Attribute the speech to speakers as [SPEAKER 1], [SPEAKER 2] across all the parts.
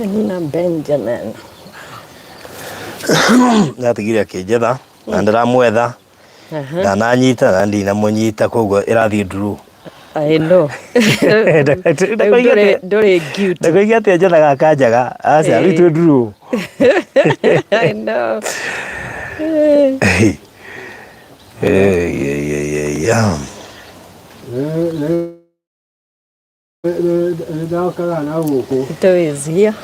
[SPEAKER 1] Nina Benjamin.
[SPEAKER 2] Natigire akijetha na ndiramwetha na nanyita na ndinamunyita koguo irathi nduru.
[SPEAKER 1] I know. Ndore cute.
[SPEAKER 2] Ndakoiga ati njethaga kanjaga aca aritwe nduru.
[SPEAKER 1] I know. It is here.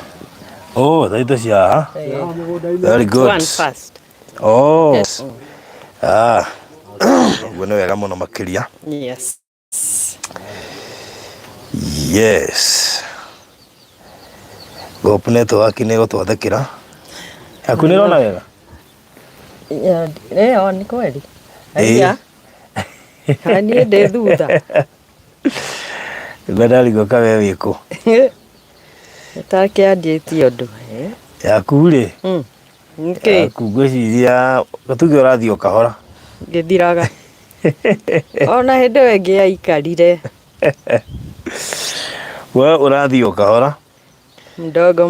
[SPEAKER 2] Oh, that is here. Very good.
[SPEAKER 1] One first.
[SPEAKER 2] Oh. Yes. Bueno, wega muno makiria.
[SPEAKER 1] Yes.
[SPEAKER 2] Yes. Gopuneto akine gotwathekira. Akunirona wega.
[SPEAKER 1] Leo ni kweli. Aya. Hani de thutha.
[SPEAKER 2] Badali goka wewe wiko.
[SPEAKER 1] Take anditi undu
[SPEAKER 2] yakure
[SPEAKER 1] okay
[SPEAKER 2] kugwiciria gatuge urathio kahora
[SPEAKER 1] ngithiraga ona hinde wengi aikarire
[SPEAKER 2] we urathio kahora
[SPEAKER 1] mdogo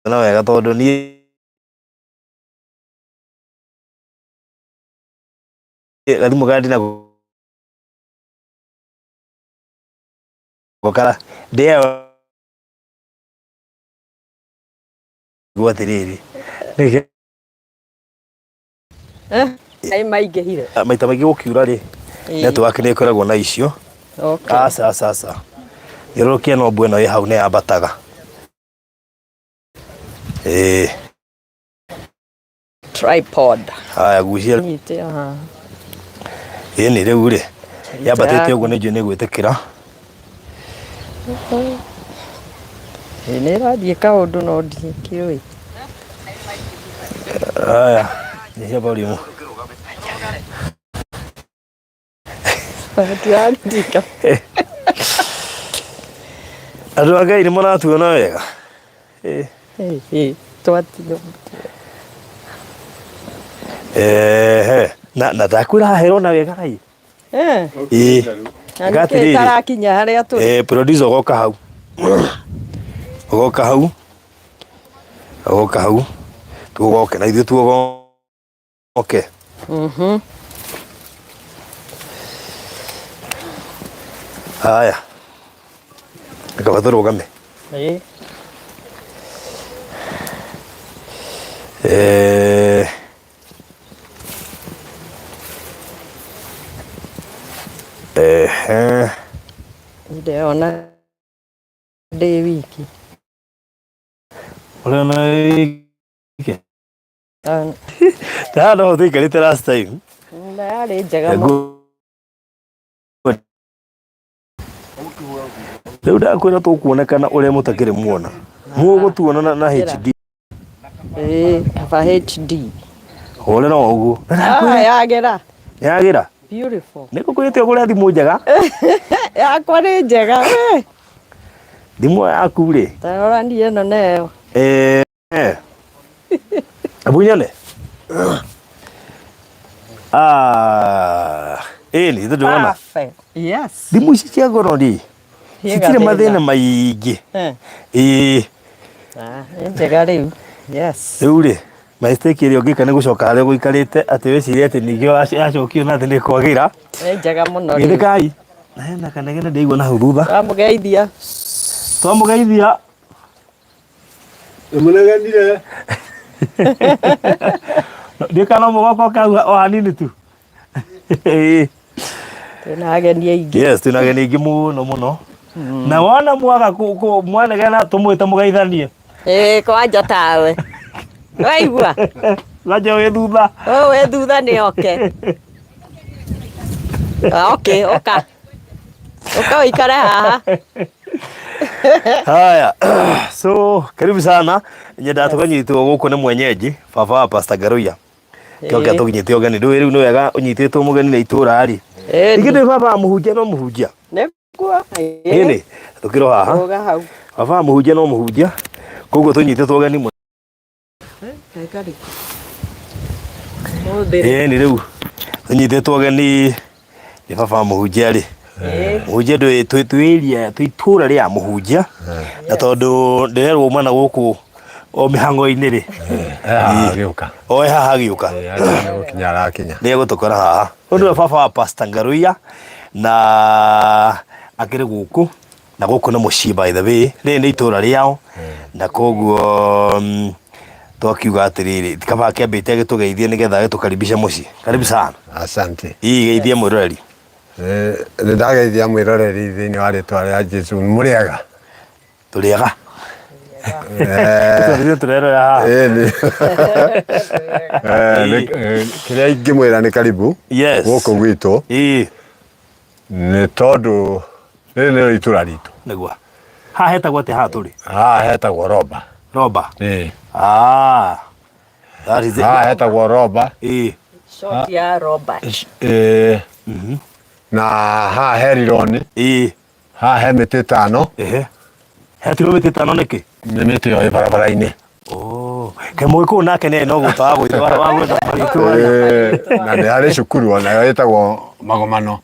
[SPEAKER 2] na wega tondu ni gathimu gandi na gokara ndio gwatiriri
[SPEAKER 1] ai maingihire
[SPEAKER 2] maita maingi gukiura ri network ni ikoragwo na icio
[SPEAKER 1] okay
[SPEAKER 2] asa irokia no bueno ye hau ne abataga
[SPEAKER 1] tripod
[SPEAKER 2] haya gucia
[SPEAKER 1] nyite aha
[SPEAKER 2] ni riu ri yabatete uguo ni njui gwitikira
[SPEAKER 1] ni rathie kaundu no ndikioi
[SPEAKER 2] haya ni cia volume
[SPEAKER 1] Tiandika.
[SPEAKER 2] Andu a Ngai ni maratuona wega
[SPEAKER 1] twatino
[SPEAKER 2] na takwira hero na wega rai
[SPEAKER 1] gatiri tarakinya haria turi
[SPEAKER 2] producer goka hau tugoke na ithu tugoke haya akabathurugame
[SPEAKER 1] ndeona de wiki
[SPEAKER 2] ona wiki no thikarite last time
[SPEAKER 1] na yari njega mo
[SPEAKER 2] riu ndakwira tukuonekana uria mutakire muona mugutuona na HD
[SPEAKER 1] kaba HD
[SPEAKER 2] hore no uguo yagira
[SPEAKER 1] beautiful
[SPEAKER 2] niko kwite kuria thimu njega
[SPEAKER 1] yakwa ni njega
[SPEAKER 2] thimu yaku ri
[SPEAKER 1] tarora ndie no neo
[SPEAKER 2] abunyane ni ndona
[SPEAKER 1] yes
[SPEAKER 2] thimu ici cia goro ri citire mathina maingi
[SPEAKER 1] njega riu yes
[SPEAKER 2] riu ri mistake iri ungika ni gucoka haria guikarite ati weciria ati ningio acokio na ati ni kwagira
[SPEAKER 1] njega muno
[SPEAKER 2] ri kai na kanegene ndeigua na hau thutha twamugeithia
[SPEAKER 3] munegenire
[SPEAKER 2] ndikana mugoko ka o hanini tu
[SPEAKER 1] tuna ageni aingi
[SPEAKER 2] yes tuna ageni aingi muno na wona mwaga mwanegena tumwite mugeithanie
[SPEAKER 1] kwanja tawe waigua
[SPEAKER 2] waje we thutha
[SPEAKER 1] we thutha ni oke okay oka uikare haha
[SPEAKER 2] haya so karibu sana nyenda tukanyitwo guku ni mwenyeji baba wa Pastor Garuya kioke tukinyitio gani ndu riu ni wega unyititwo mugeni na itura ari iginde baba muhunjia no muhunjia
[SPEAKER 1] nekuo
[SPEAKER 2] ini tukiro haha baba muhunjia no muhunjia koguo tunyititwo gani ni riu Tunyithetwo geni ni baba muhunjia ri. Muhunjia twitwiria twitura ria muhunjia na tondu ndirerwo mwana guku o mihango-ini ri
[SPEAKER 3] agiuka
[SPEAKER 2] haha agiuka ni egutokora haha undu baba wa Pastor Ngaruia na akiri guku na guku na mucii by the way ni itura riao na koguo twakiuga atiriri tikaba kiambite agitugeithie nigetha agitukaribisha mucii. Karibu sana.
[SPEAKER 3] Asante.
[SPEAKER 2] Geithie mwiroreri.
[SPEAKER 3] Ndageithia mwiroreri thiini wa ritwa ria Jesu. Muriega?
[SPEAKER 2] Turiega.
[SPEAKER 3] Kiria ingimwira ni karibu guku gwitu ni tondu riri niro itura ritu
[SPEAKER 2] niguo. Haha hetagwo atia haha turi?
[SPEAKER 3] Haha hetagwo Roba.
[SPEAKER 2] Roba.
[SPEAKER 3] That is it. Haha hetagwo Roba.
[SPEAKER 1] Short ya Roba.
[SPEAKER 3] Na haha he Rironi. Haha he miti tano.
[SPEAKER 2] Hetiro miti tano niki?
[SPEAKER 3] Ni miti yo barabara-ini.
[SPEAKER 2] Ke muiku nake ne no gutaga gwithwara wa gwetha maritu.
[SPEAKER 3] Na ni hari cukuru ona yo itagwo Magomano.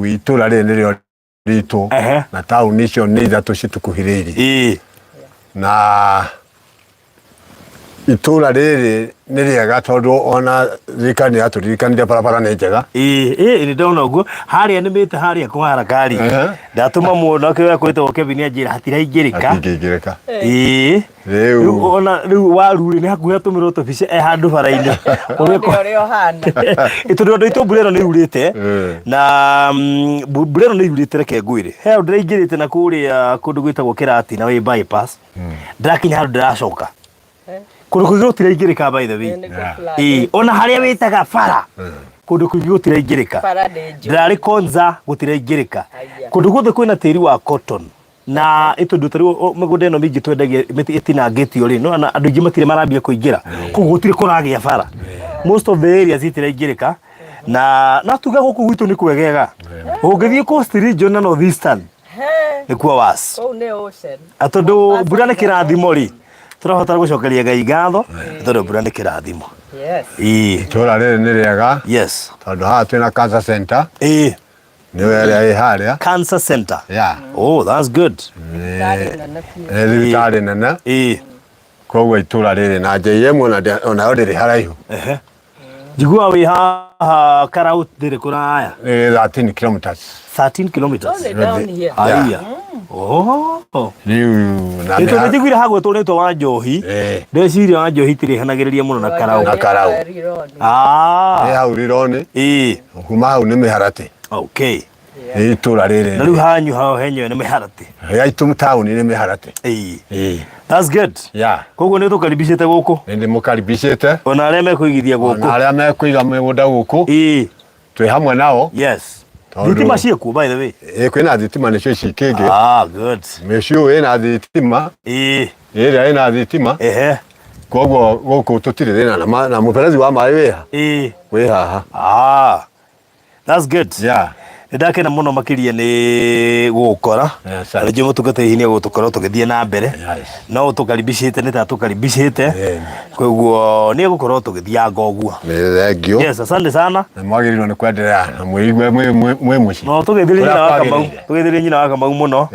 [SPEAKER 3] Itura riri nirio ritu na tauni icio ni ithatu citukuhiriirie. Na itura riri ni riega tondu ona thirikari yaturikanire barabara ni njega.
[SPEAKER 2] Ni ndona uguo haria nimite haria kuhara kari ndatuma mundu akiwa kwitwo Kevin ajira hatiraingirika. Riu ona riu Waru ni hakuhe tumirwo tubice handu bara-ini
[SPEAKER 1] uri ohana
[SPEAKER 2] itundu ndu itu burero ni urite na burero ni urite reke ngwire he ndiraingirite na kuria kundu gwitagwo Kirati na way bypass ndakinya handu ndiracoka kundu kugiru tiraingirika by the way ona haria witaga bara kundu kugiru tiraingirika ndirari Konza gutiraingirika kundu guthe kwina tiri wa cotton na itundu tariwo mugunda ino mingi twendagia itinangitio ri no andu ingi matire marambia kuingira kugu gutire kuragia bara most of the areas itiraingirika na tuga guku gwitu ni kwegega ungithie coast region na north eastern ni kwa was atondu mbura ni kirathimo ri turahota gucokeria Ngai ngatho tondu mbura ni kirathimo.
[SPEAKER 3] Itura riri ni riega tondu haha twina cancer center. Ni were haria
[SPEAKER 2] cancer center. Oh, that's good.
[SPEAKER 3] Thibitarĩ nene. Koguo itura riri na JM ona yo riri haraihu.
[SPEAKER 2] Njigua wi haha Karau ndiri kuraya.
[SPEAKER 3] 13 kilometers.
[SPEAKER 2] 13 kilometers.
[SPEAKER 3] Riu
[SPEAKER 2] na ito njiguire hagwe turitwo wa Njohi. Ndeciria wa Njohi tiri hanagiriria muno na Karau.
[SPEAKER 3] Ni hau Rironi. Kuma hau ni Miharati.
[SPEAKER 2] Okay.
[SPEAKER 3] Itura riri
[SPEAKER 2] na riu hanyu hao henyewe ni Miharati.
[SPEAKER 3] Itum town ni Miharati.
[SPEAKER 2] That's good. Koguo ni tukaribicite guku.
[SPEAKER 3] Ndi mukaribicite.
[SPEAKER 2] Ona aria mekuigithia guku.
[SPEAKER 3] Ona aria mekuiga migunda guku. Twi hamwe nao. Thitima ciekuo by the way. Kwina thitima nicio ici kingi.
[SPEAKER 2] Good.
[SPEAKER 3] Mecio ina thitima. Ira ina thitima. Koguo guku tutire thina na muperezi wa mai wiha. Wi haha. That's good. Ndakena muno makiria ni gukora rĩngĩ mutungata hinya gutukora tugithie na mbere no tukaribicite ni ta tukaribicite koguo ni gukorwo tugithia ngoguo. Thank you.
[SPEAKER 2] Asante sana.
[SPEAKER 3] Mwagĩrĩirwo ni kwendelea na mwe muci
[SPEAKER 2] no tugithirie nyina wa Kamau muno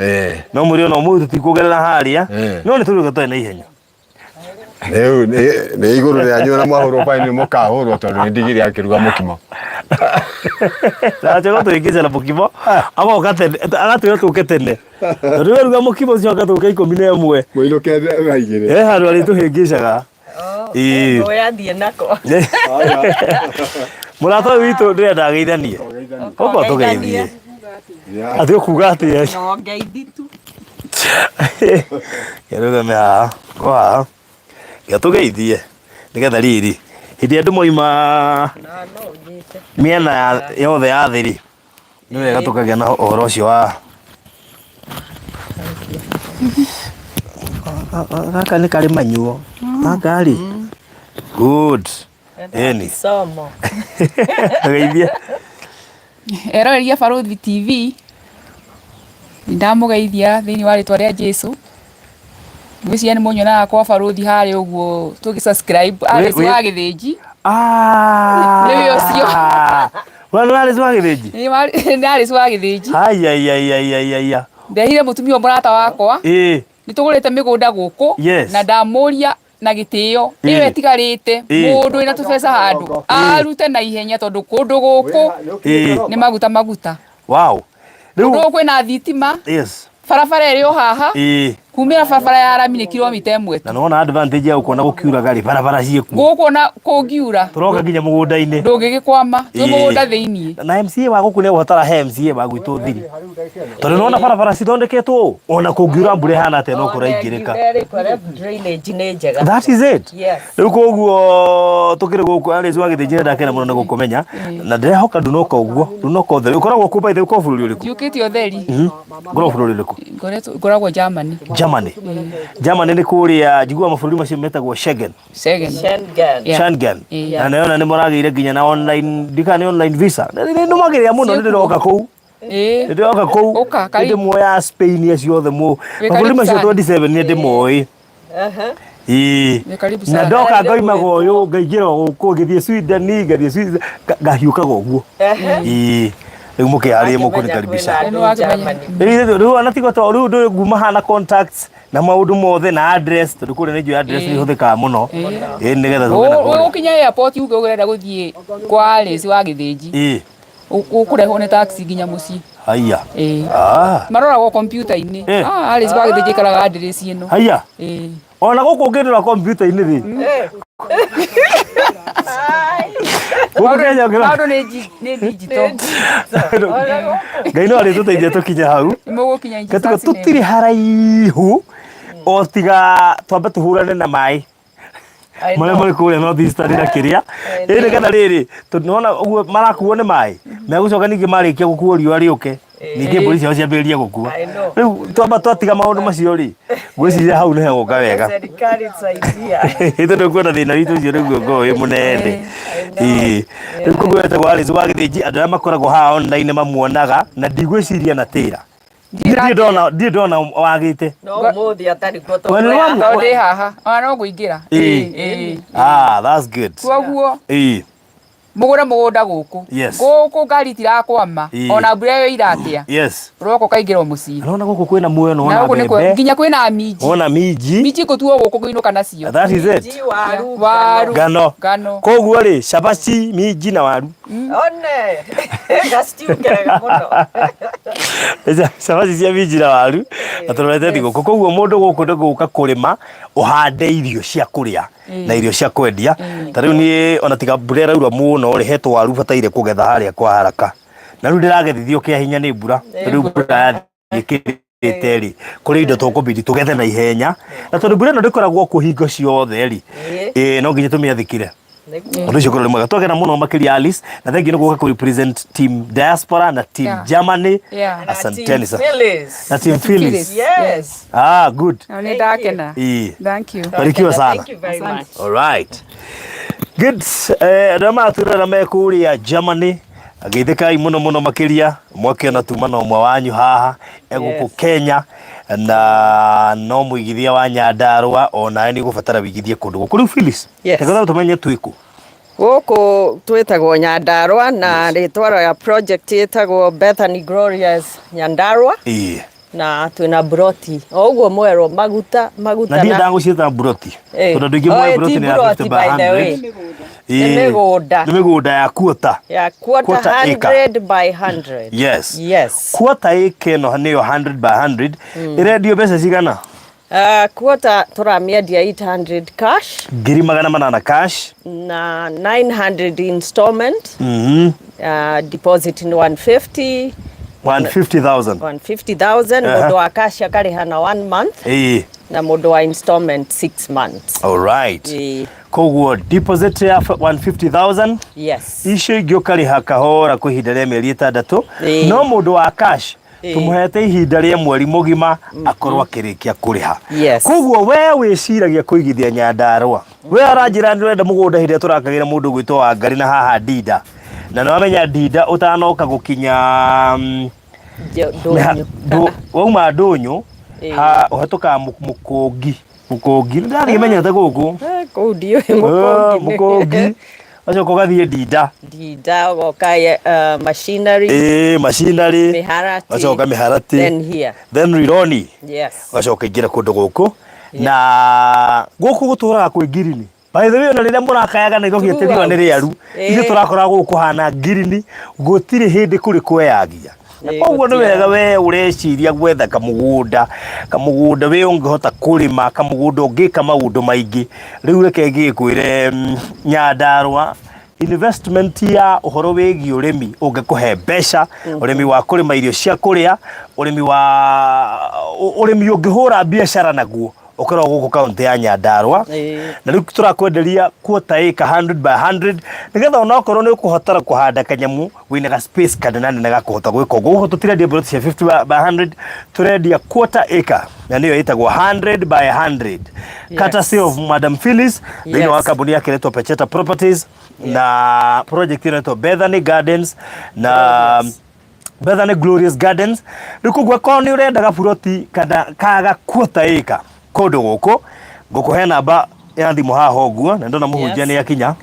[SPEAKER 2] no muri ona mu tutikugerera haria no ni turiga twa na ihenya
[SPEAKER 3] Riu ni iguru ria nyu na mwahurwo pa ni mukahurwo tondu ni ndigiri akiruga mukimo.
[SPEAKER 2] Sacha goto ikiza na mukimo abo agatwira tuketene. Riu ruga mukimo cio gatuka 11.
[SPEAKER 3] Mwino kethe raigire.
[SPEAKER 2] Haru ari tuhingicaga.
[SPEAKER 1] No yathie nako.
[SPEAKER 2] Murato witu ndirenda geithanie. Koko tugeithie. Athio kuga ati
[SPEAKER 1] no ngeithi tu.
[SPEAKER 2] Yaruga mea kwa gatugeithie nigetha riri hindi andu moima miena yothe ya thiri ni wega tukagia na uhoro ucio wa gaka ni kari manyuo magari good eni
[SPEAKER 1] somo
[SPEAKER 2] geithie
[SPEAKER 4] eroreria Baruthi TV ndamugeithia thiini wa ritwa ria Jesu Mwisi yani monyo na kwa Faruthi hari uguo tugisubscribe Alice wa Githinji.
[SPEAKER 2] Niwe ucio. Wana Alice wa Githinji?
[SPEAKER 4] Ni Alice wa Githinji.
[SPEAKER 2] Ai.
[SPEAKER 4] Ndehire mutumia murata wakwa. Nitugurite migunda guku na ndamuria na gitio iwe tigarite mundu ina tubesa handu arute na ihenya tondu kundu guku ni maguta.
[SPEAKER 2] Wow.
[SPEAKER 4] Ndu kwina thitima.
[SPEAKER 2] Yes.
[SPEAKER 4] Barabara iri o haha. Kumira barabara ya rami ni kilomita 1.
[SPEAKER 2] Na nona advantage ya ukona gukiura gari barabara cieku.
[SPEAKER 4] Gukona kungiura.
[SPEAKER 2] Turoka nginya mugunda-ini.
[SPEAKER 4] Ndungigikwama. Twi mugunda thiini.
[SPEAKER 2] Na MCA wa guku ne watara he MCA wa gwitu thiri. Tondu nona barabara cithondeketwo ona kungiura mbure hana te no kuraingirika.
[SPEAKER 1] Drainage ni njega.
[SPEAKER 2] That is it.
[SPEAKER 1] Yes.
[SPEAKER 2] Riu koguo tukire guku Alice wa Githinji ndakena muno na gukumenya na ndirehoka ndunoka uguo ndunoka utheri ukoragwo kuba ithe ko bururi uriku.
[SPEAKER 4] Yukiti utheri.
[SPEAKER 2] Ngoro bururi uriku.
[SPEAKER 4] Ngoragwo Germany.
[SPEAKER 2] Germany ni kuria njigua mabũrũri macio metagwo Schengen. Na naona ni morageire nginya na online ndikane online visa. Ni magiria muno ndiroka kuu. Ndiroka kuu. Ndi moya Spain ya ciothe mu. Mabũrũri macio 27 ni ndimoi. Na ndoka ngoimaga uyu ngaingĩra gũkũ ngĩthiĩ Sweden ngathie Sweden ngahiũkaga ũguo. Riu mukiarie mukunikaribisha. Riu anatigo to riu nguma hana contacts na maundu mothe na address tondu kuri ni address ni huthika muno nigetha
[SPEAKER 4] tuwe ukinya airport uge urenda guthie kwa Alice wa Githinji ukurehwo ni taxi nginya mucii.
[SPEAKER 2] Haya.
[SPEAKER 4] Maroragwo computer-ini. Alice wa Githinji karaga address ino.
[SPEAKER 2] Haya. Ona guku ngindira computer-ini ri.
[SPEAKER 4] Maundu ni digital.
[SPEAKER 2] Ngai no ari tuteithie tukinya hau.
[SPEAKER 4] Imugukinya inji.
[SPEAKER 2] Gatuka tutiri haraihu o tiga twambe tuhurane na mai. Mare kuria no thistari na kiria. Iri kana riri tunona uguo marakuo ni mai. Megucoka ningi marikia gukuo riu ariuke. Ningi mburi cio ciambiriria gukua. Riu twamba twatiga maundu macio ri. Gwiciria hau ni hegoka wega.
[SPEAKER 1] Serikali saidia.
[SPEAKER 2] Ito ndio kwenda thina ritu cio riu ngo munene. Riu kugweta kwa Alice wa Githinji andu aria makoragwo haha online mamuonaga na ndigwiciria na tira. Ndi ndona wagite.
[SPEAKER 1] No muthi atari koto.
[SPEAKER 4] Ndi haha. Ona nguingira.
[SPEAKER 2] That's good.
[SPEAKER 4] Koguo. Mugunda guku. Guku ngari tirakwama. Ona mbura yo iratia.
[SPEAKER 2] Yes.
[SPEAKER 4] Roko kaingira mucii.
[SPEAKER 2] Nona guku kwina muoyo no ona bebe.
[SPEAKER 4] Nginya kwina Minji.
[SPEAKER 2] Ona Minji.
[SPEAKER 4] Minji kutuo guku kuinuka nacio.
[SPEAKER 2] That is it.
[SPEAKER 4] Waru.
[SPEAKER 2] Gano. Koguo ri Shabashi, Minji na Waru.
[SPEAKER 1] One. Gastiu kerega muno.
[SPEAKER 2] Shabashi cia Minji na Waru. Atorete thiko koguo mundu guku ndiguka kurima uhande irio cia kuria na irio cia kwendia. Tariu ni ona tiga mbura raura muno ri hetwo Waru bataire kugetha haria kwa haraka. Na riu ndiragethithio kia hinya ni mbura. Riu mbura yikirite ri kuri indo tukubidi tugethe na ihenya. Na tondu mbura no ndikoragwo kuhingo ciothe ri. No nginya tumiathikire. Undu cio kurori mwega twagena muno makiria Alice na thank you ni guka ku represent team diaspora na team Germany. Asanteni sana. Na team Phyllis.
[SPEAKER 1] Yes.
[SPEAKER 2] Good.
[SPEAKER 4] Ni ndakena. Thank you.
[SPEAKER 2] Barikiwa sana.
[SPEAKER 1] Thank you very much.
[SPEAKER 2] All right. Good. Rama turara mekuria Germany. Ageithikai muno makiria mwakiona tumana umwe wanyu haha eguku Kenya na no muigithia wa Nyandarua ona ni gubatara wigithie kundu guku riu Phyllis. Tekatha tumenye twiku.
[SPEAKER 1] Guku twitagwo Nyandarua na ritwaro ya project itagwo Bethany Glorious Nyandarua. Na twina broti oguo mwero maguta
[SPEAKER 2] na ndia ndagucieta broti tondu ndingi mwe broti ni ya 50/100
[SPEAKER 1] ni
[SPEAKER 2] migunda ya quarter
[SPEAKER 1] 100 by 100. Yes
[SPEAKER 2] quarter acre no niyo 100/100 irendio mbeca cigana
[SPEAKER 1] quarter turamiendia 800 cash
[SPEAKER 2] ngiri magana manana cash
[SPEAKER 1] na 900 installment deposit ni 150 150,000 mundu wa cash akarihana 1 month na mundu wa installment 6 months.
[SPEAKER 2] All right. Koguo deposit ya 150,000 icio ingĩ ũkariha kahora kwa ihinda rĩa mĩeri 6 no mundu wa cash tumuhete ihinda rĩa mweri mugima akorwo akĩrĩkia kũrĩha. Koguo we wĩciragia kũigithia Nyandarua we aranjĩra ndĩrenda mũgũnda hĩndĩ tũrakagira mũndũ gwĩtwo wa ngari na haha Ndinda na no amenya Ndinda utanoka gukinya wauma Ndũnyũ ha uhatuka Mũkũngi mukongi ndari menyete guku
[SPEAKER 1] ko dio mukongi
[SPEAKER 2] mukongi acho ko gathie dida
[SPEAKER 1] goka machinery
[SPEAKER 2] machinery
[SPEAKER 1] miharati
[SPEAKER 2] acho ka miharati then rironi acho ka gira kundu guku na guku gutura ku ngirini by the way na rire murakayaga na igogiete riwa ni riaru ithu turakora guku hana ngirini gutire hindi kuri kweyagia koguo ni wega we ureciria gwetha kamugunda we ungihota kurima kamugunda ungika maundu maingi riu reke ngikwire Nyandarua investment ya uhoro wegi urimi ungikuhe mbeca urimi wa kurima irio cia kuria urimi ungihura biashara naguo ukora guku county ya Nyandarua na riu turakwenderia quarter acre 100 by 100 nigetha ona okorwo ni ukuhotara kuhanda kanyamu wina ga space kanene na gakuhota gwika guku tutirendia plot cia 50 by 100 turendia quarter acre na niyo itagwo 100 by 100 courtesy of Madam Phyllis thini wa kambuni yake inaitwa Pecheta Properties na project inaitwa Bethany Gardens na Bethany Glorious Gardens nikugwa ko ni urendaga ploti kada kaga quarter acre kodo guku ngukuhe namba ya thimu haha uguo na ndona muhunjia ni yakinya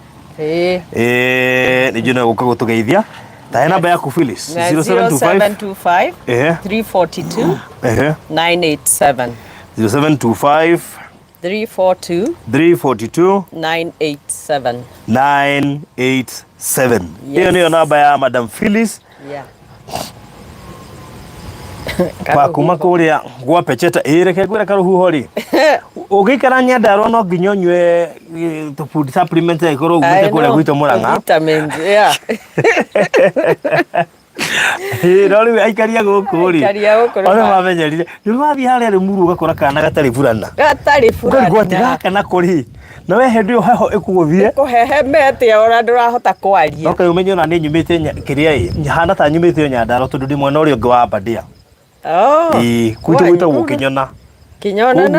[SPEAKER 2] ni jina guka gutugeithia ta namba yaku Phyllis
[SPEAKER 1] 0725 342 987
[SPEAKER 2] 0725 342 987 hiyo niyo namba ya Madam Phyllis kwa kuma kuria gwa Pecheta reke gwira karuhuho ri ugikara Nyandarua no nginyonywe to food supplement ikoro ugite kuria gwito Murang'a
[SPEAKER 1] vitamins
[SPEAKER 2] rori aikaria guku ri ona mamenyerire ni mathi haria ri muru ugakora kana gatari burana gwatiga kana kuri na we hendio heho ikuguthie
[SPEAKER 1] kuhehemete ora ndurahota kwaria
[SPEAKER 2] okay umenye na ni nyumite kiria hana ta nyumite Nyandarua tondu ndi mwena uri ungi wa Badia kuita gukinyona
[SPEAKER 1] na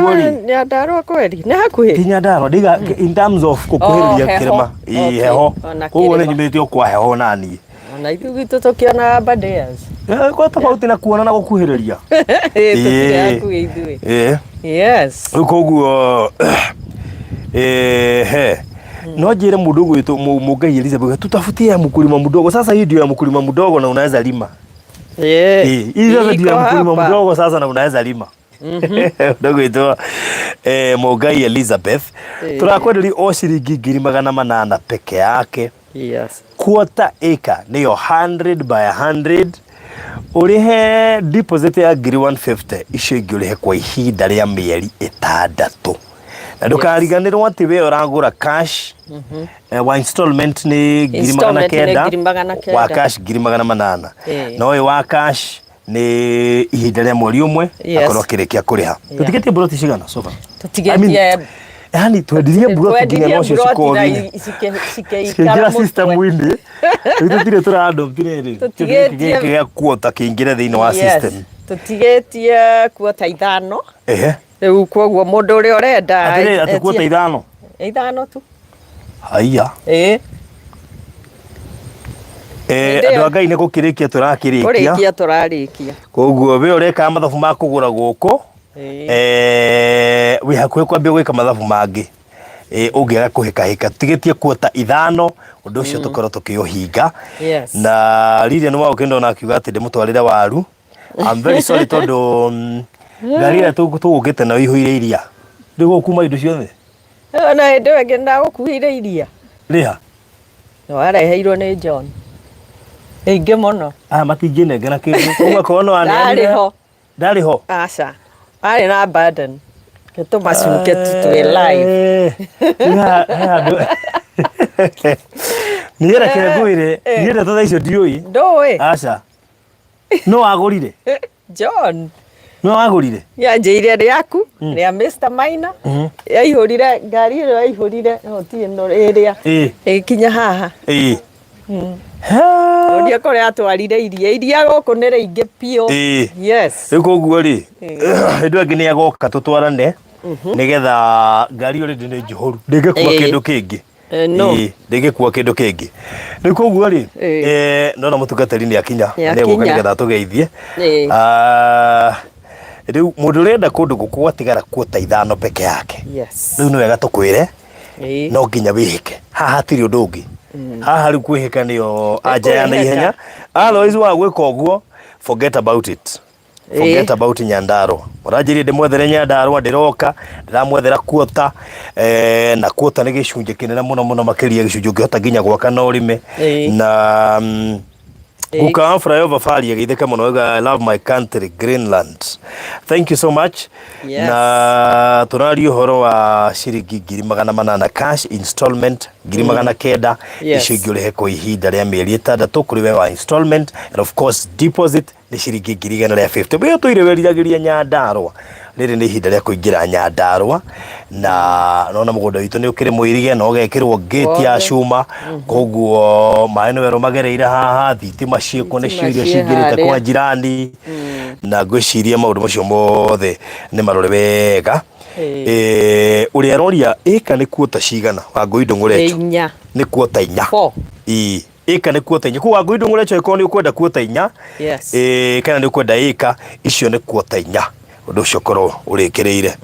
[SPEAKER 1] Nyandarua kweli na hakuhi
[SPEAKER 2] Nyandarua diga in terms of kukuhiria kirema heho koguo ni nyumite kwa heho nani
[SPEAKER 1] na ithugitu tukiona Badias
[SPEAKER 2] kwa tofauti na kuona na gukuhiriria
[SPEAKER 1] yes
[SPEAKER 2] koguo no jire mudogo yetu mugai Elizabeth tutafutie mkulima mdogo sasa hii ndio ya mkulima mdogo na unaweza lima hiyo ndio ya mkulima mdogo sasa na unaweza lima ndogo yetu mugai Elizabeth turakwenderia o shilingi 800 peke yake quarter acre niyo 100 by 100 urihe deposit ya 150 icio ingi urihe kwa ihinda ria mieri 6 na ndukariganirwo ati we uragura cash wa installment ni 900 wa cash 800 no wa cash ni ihinda ria mweri umwe akorwo kirikia kuriha tutigetie broti cigana sofa
[SPEAKER 1] tutigetie
[SPEAKER 2] yani twendirie broti nginya no cio cikothi
[SPEAKER 1] cikeikara
[SPEAKER 2] system windi tutire turandom tireri tutigetie kuota kingire thiini wa system
[SPEAKER 1] tutigetie kuota 5 riu koguo mundu uri urenda
[SPEAKER 2] atakuota
[SPEAKER 1] 5 tu
[SPEAKER 2] haya andu Ngai ni gukirikia turarikia koguo we ureka mathabu ma kugura guku we hakuhe kwambia gwika mathabu mangi ungiaga kuhika tigetie kuota 5 undu ucio tukoro tukiohinga na riria no waukenda na akiuga ati ndimutwarire Waru I'm very sorry tondu ngari ya tugukite na ihuire iria ndigo kuma indo ciothe
[SPEAKER 1] na ndo ngenda gukuhire iria
[SPEAKER 2] riha
[SPEAKER 1] no areheirwo ni John inge mono
[SPEAKER 2] matingine ngena kindu kuma kono ane ndariho
[SPEAKER 1] aca ari na burden keto masuke tutwe live
[SPEAKER 2] niera kireguire niera toda icio ndiui
[SPEAKER 1] ndoi
[SPEAKER 2] aca no agurire
[SPEAKER 1] John
[SPEAKER 2] no agurire
[SPEAKER 1] ya njire riaku ria Mr Maina yaihurire ngari ĩyo yaihurire otie no ĩrĩa ikinya haha ndio kore atwarire iria gũkũ nĩ rĩingĩ piũ yes
[SPEAKER 2] koguo rĩ hĩndĩ ĩngĩ nĩ agoka tũtwarane nigetha ngari ĩyo rĩndĩ nĩ njohoru ndĩngĩkua kĩndũ kĩngĩ ndĩngĩkua kĩndũ kĩngĩ nĩ koguo rĩ nona mũtungatĩri nĩ akinya nĩ gũka nigetha tũgeithie riu mundu urenda kundu guku atigara kuota ithano peke yake.
[SPEAKER 1] Yes.
[SPEAKER 2] Riu ni wega tukwire no nginya wihike haha tiri undu ungi haha riu kwihika nio anja ya naihenya otherwise wa gwika uguo forget about it. Forget about Nyandarua. Urajiri ndimwethere Nyandarua ndiroka ndiramwethera kuota na kuota ni gicunje kinene muno makiria gicunje ngihota nginya gwaka no rime na Kuka flyover fali yagitheka muno I love my country Greenland. Thank you so much.
[SPEAKER 1] Yes.
[SPEAKER 2] Na tunari uhoro wa shiringi 800 cash installment 900 icio urihe ko ihinda ria mieri 6 kuri we wa installment and of course deposit ni shiringi 150. Byo tuireweriragiria Nyandarua riri ni ihinda ria kuingira Nyandarua na nona mugunda witu ni ukiri mwirige no gekirwo gate ya cuma koguo maeno wero magereire haha thitima cieko ni cirio cingirite kwa jirani na gwiciria maundu macio mothe ni marore wega uri aroria eka ni kuota cigana Wangui ndungurecho ni kuota 4 eka ni kuota 4 ku Wangui ndungurecho iko ni ukwenda kuota 4 kana ni ukwenda eka icio ni kuota 4 undu ucio korwo urikireire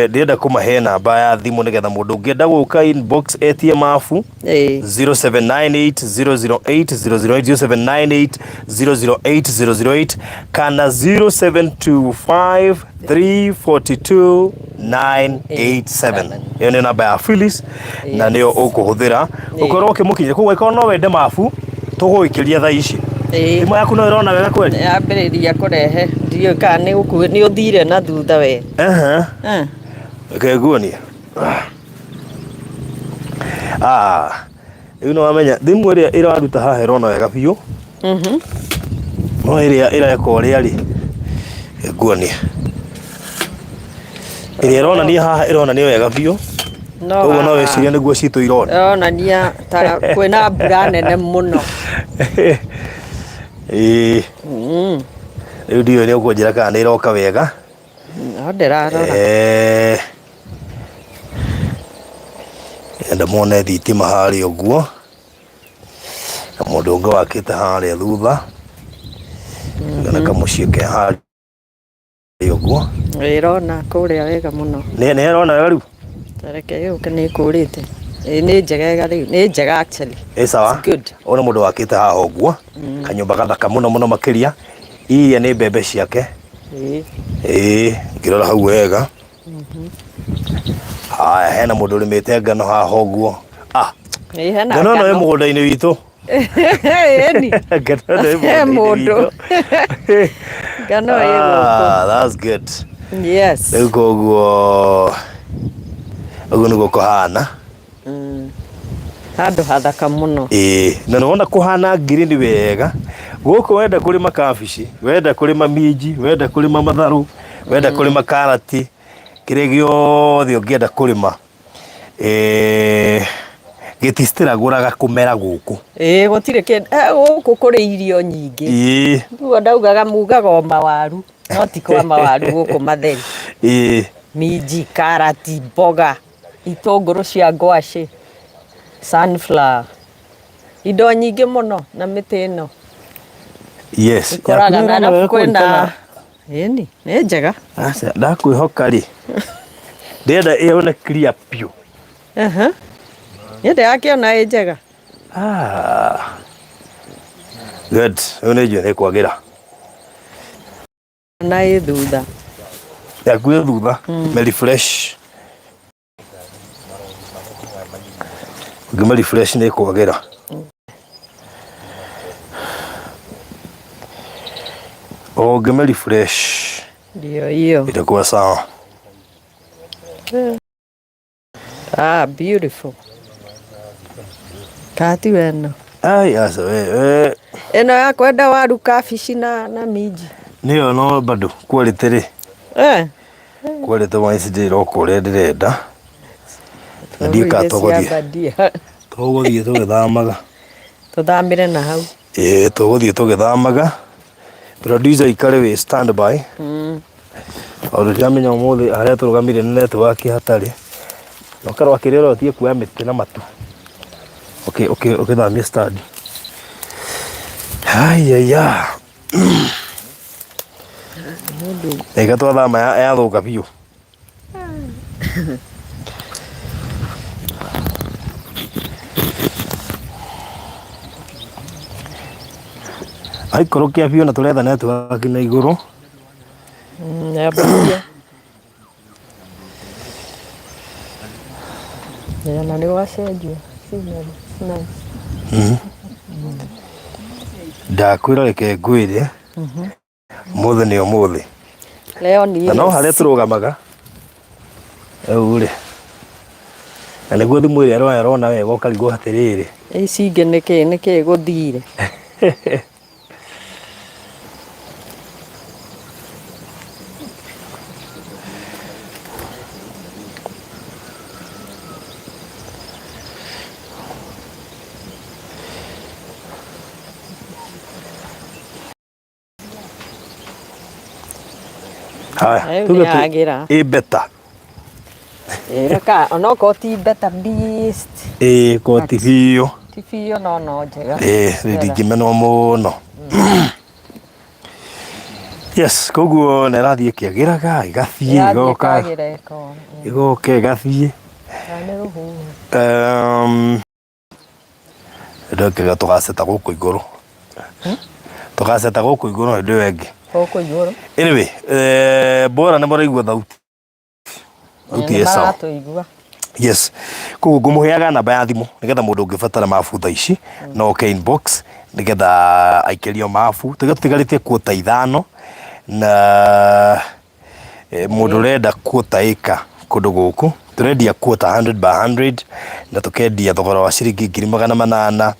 [SPEAKER 2] ndirenda kumahe namba ya thimu nigetha mundu ungienda guka inbox ATM afu 0798008008 0798008008 kana 0725342987 iyo ni namba ya Phyllis na niyo ukuhuthira ukorwo ukimukinyira kuwa iko no wende mafu tuguikiria tha ici Imo yaku no irona wega kweli
[SPEAKER 1] yambiriria kurehe ndio kana ni guku ni uthire na thutha we
[SPEAKER 2] Keguonia you know amenya thimu iria iraruta haha irona wega biu no iria ireko ria ri Keguonia iria irona ni haha irona ni wega biu no no weciria niguo citu irona
[SPEAKER 1] nia ta kwina mbura nene muno
[SPEAKER 2] riu ndio ni ukunjira kana ni iroka wega
[SPEAKER 1] no ndirarora
[SPEAKER 2] enda mone thitima hari uguo na mundu ungi wakite hari thutha kana kamucie ke hari uguo
[SPEAKER 1] irona kuria wega muno
[SPEAKER 2] ni irona wega riu
[SPEAKER 1] tareke yuke ni kurite ni njega riu ni njega actually
[SPEAKER 2] sawa ona mundu wakite haha uguo kanyumba gathaka muno makiria iya ni mbembe ciake ngirora hau wega hena mundu urimite ngano haha uguo ngano no mugunda-ini witu
[SPEAKER 1] mundu ngano
[SPEAKER 2] that's good
[SPEAKER 1] yes
[SPEAKER 2] riu koguo uguo niguo kuhana
[SPEAKER 1] handu hathaka muno
[SPEAKER 2] na nona kuhana green wega guko wenda kurima kabici wenda kurima minji wenda kurima matharu wenda kurima karati kire giothe ungienda kurima gitistira guraga kumera guku
[SPEAKER 1] gutire kindi guku kuri irio nyingi nduo ndaugaga mugaga o mawaru no ti kwa mawaru guku matheri minji karati mboga itunguru cia ngwaci sunflower indo nyingi muno na miti ino
[SPEAKER 2] yes
[SPEAKER 1] koraga na kwenda ni njega
[SPEAKER 2] asa ndakwihoka ri ndenda ione clear pio
[SPEAKER 1] yende yake ona njega
[SPEAKER 2] good one je kwagira
[SPEAKER 1] na thutha
[SPEAKER 2] ya gwe thutha me refresh gima refresh ni kwagira gima refresh
[SPEAKER 1] ndio hiyo
[SPEAKER 2] itakuwa sawa
[SPEAKER 1] beautiful kati weno
[SPEAKER 2] asa we
[SPEAKER 1] eno ya kwenda waru kabici na minji
[SPEAKER 2] niyo no bado quality ri quality wise ndiro kure ndirenda ndika tuguthie tugithamaga
[SPEAKER 1] tuthamire na hau
[SPEAKER 2] tuguthie tugithamaga producer ikare we stand by oru jamenya umuthi aria turugamire network hatari no karo akirero tie kuya miti na matu okay thamia stand Ega twathama ya thuka biũ. Aikorokia biũ na tũretha network na igũrũ.
[SPEAKER 1] Nyambagia. Na nĩ wacenjia.
[SPEAKER 2] Ndakwĩra reke ngwĩre. Mũthĩ nĩ ũmũthĩ.
[SPEAKER 1] Leo ni
[SPEAKER 2] na no harĩa tũrũgamaga. Rĩu-rĩ. Na nĩguo thimũ ĩrĩa arona wega ũkarigwo atĩrĩrĩ.
[SPEAKER 1] Ici ingĩ nĩkĩ gũthire.
[SPEAKER 2] Haya, i beta.
[SPEAKER 1] Raka, onoko ti beta beast.
[SPEAKER 2] Ko ti biũ.
[SPEAKER 1] Ti biũ no njega.
[SPEAKER 2] Ndingĩmenwo mũno. Yes, koguo nĩ rathiĩ kĩagĩraga, igathiĩ, igoka. Igoka, igathiĩ. Ndokĩga tũgaceta gũkũ igũrũ. Tũgaceta gũkũ igũrũ hĩndĩ ĩyo ĩngĩ. Anyway, bora nĩ mũraigua thauti. Thauti ĩ sawa. Yes. Koguo ngũmũheaga namba ya thimũ nĩgetha mũndũ ũngĩbatara mabu thaa ici no oke inbox nĩgetha aikĩrio mabu. Tũtigarĩtie kuota 5 na mũndũ ũrenda kuota ĩka kũndũ gũkũ. Tũrendia kuota 100 by 100 na tũkendia thogora wa ciringi 800.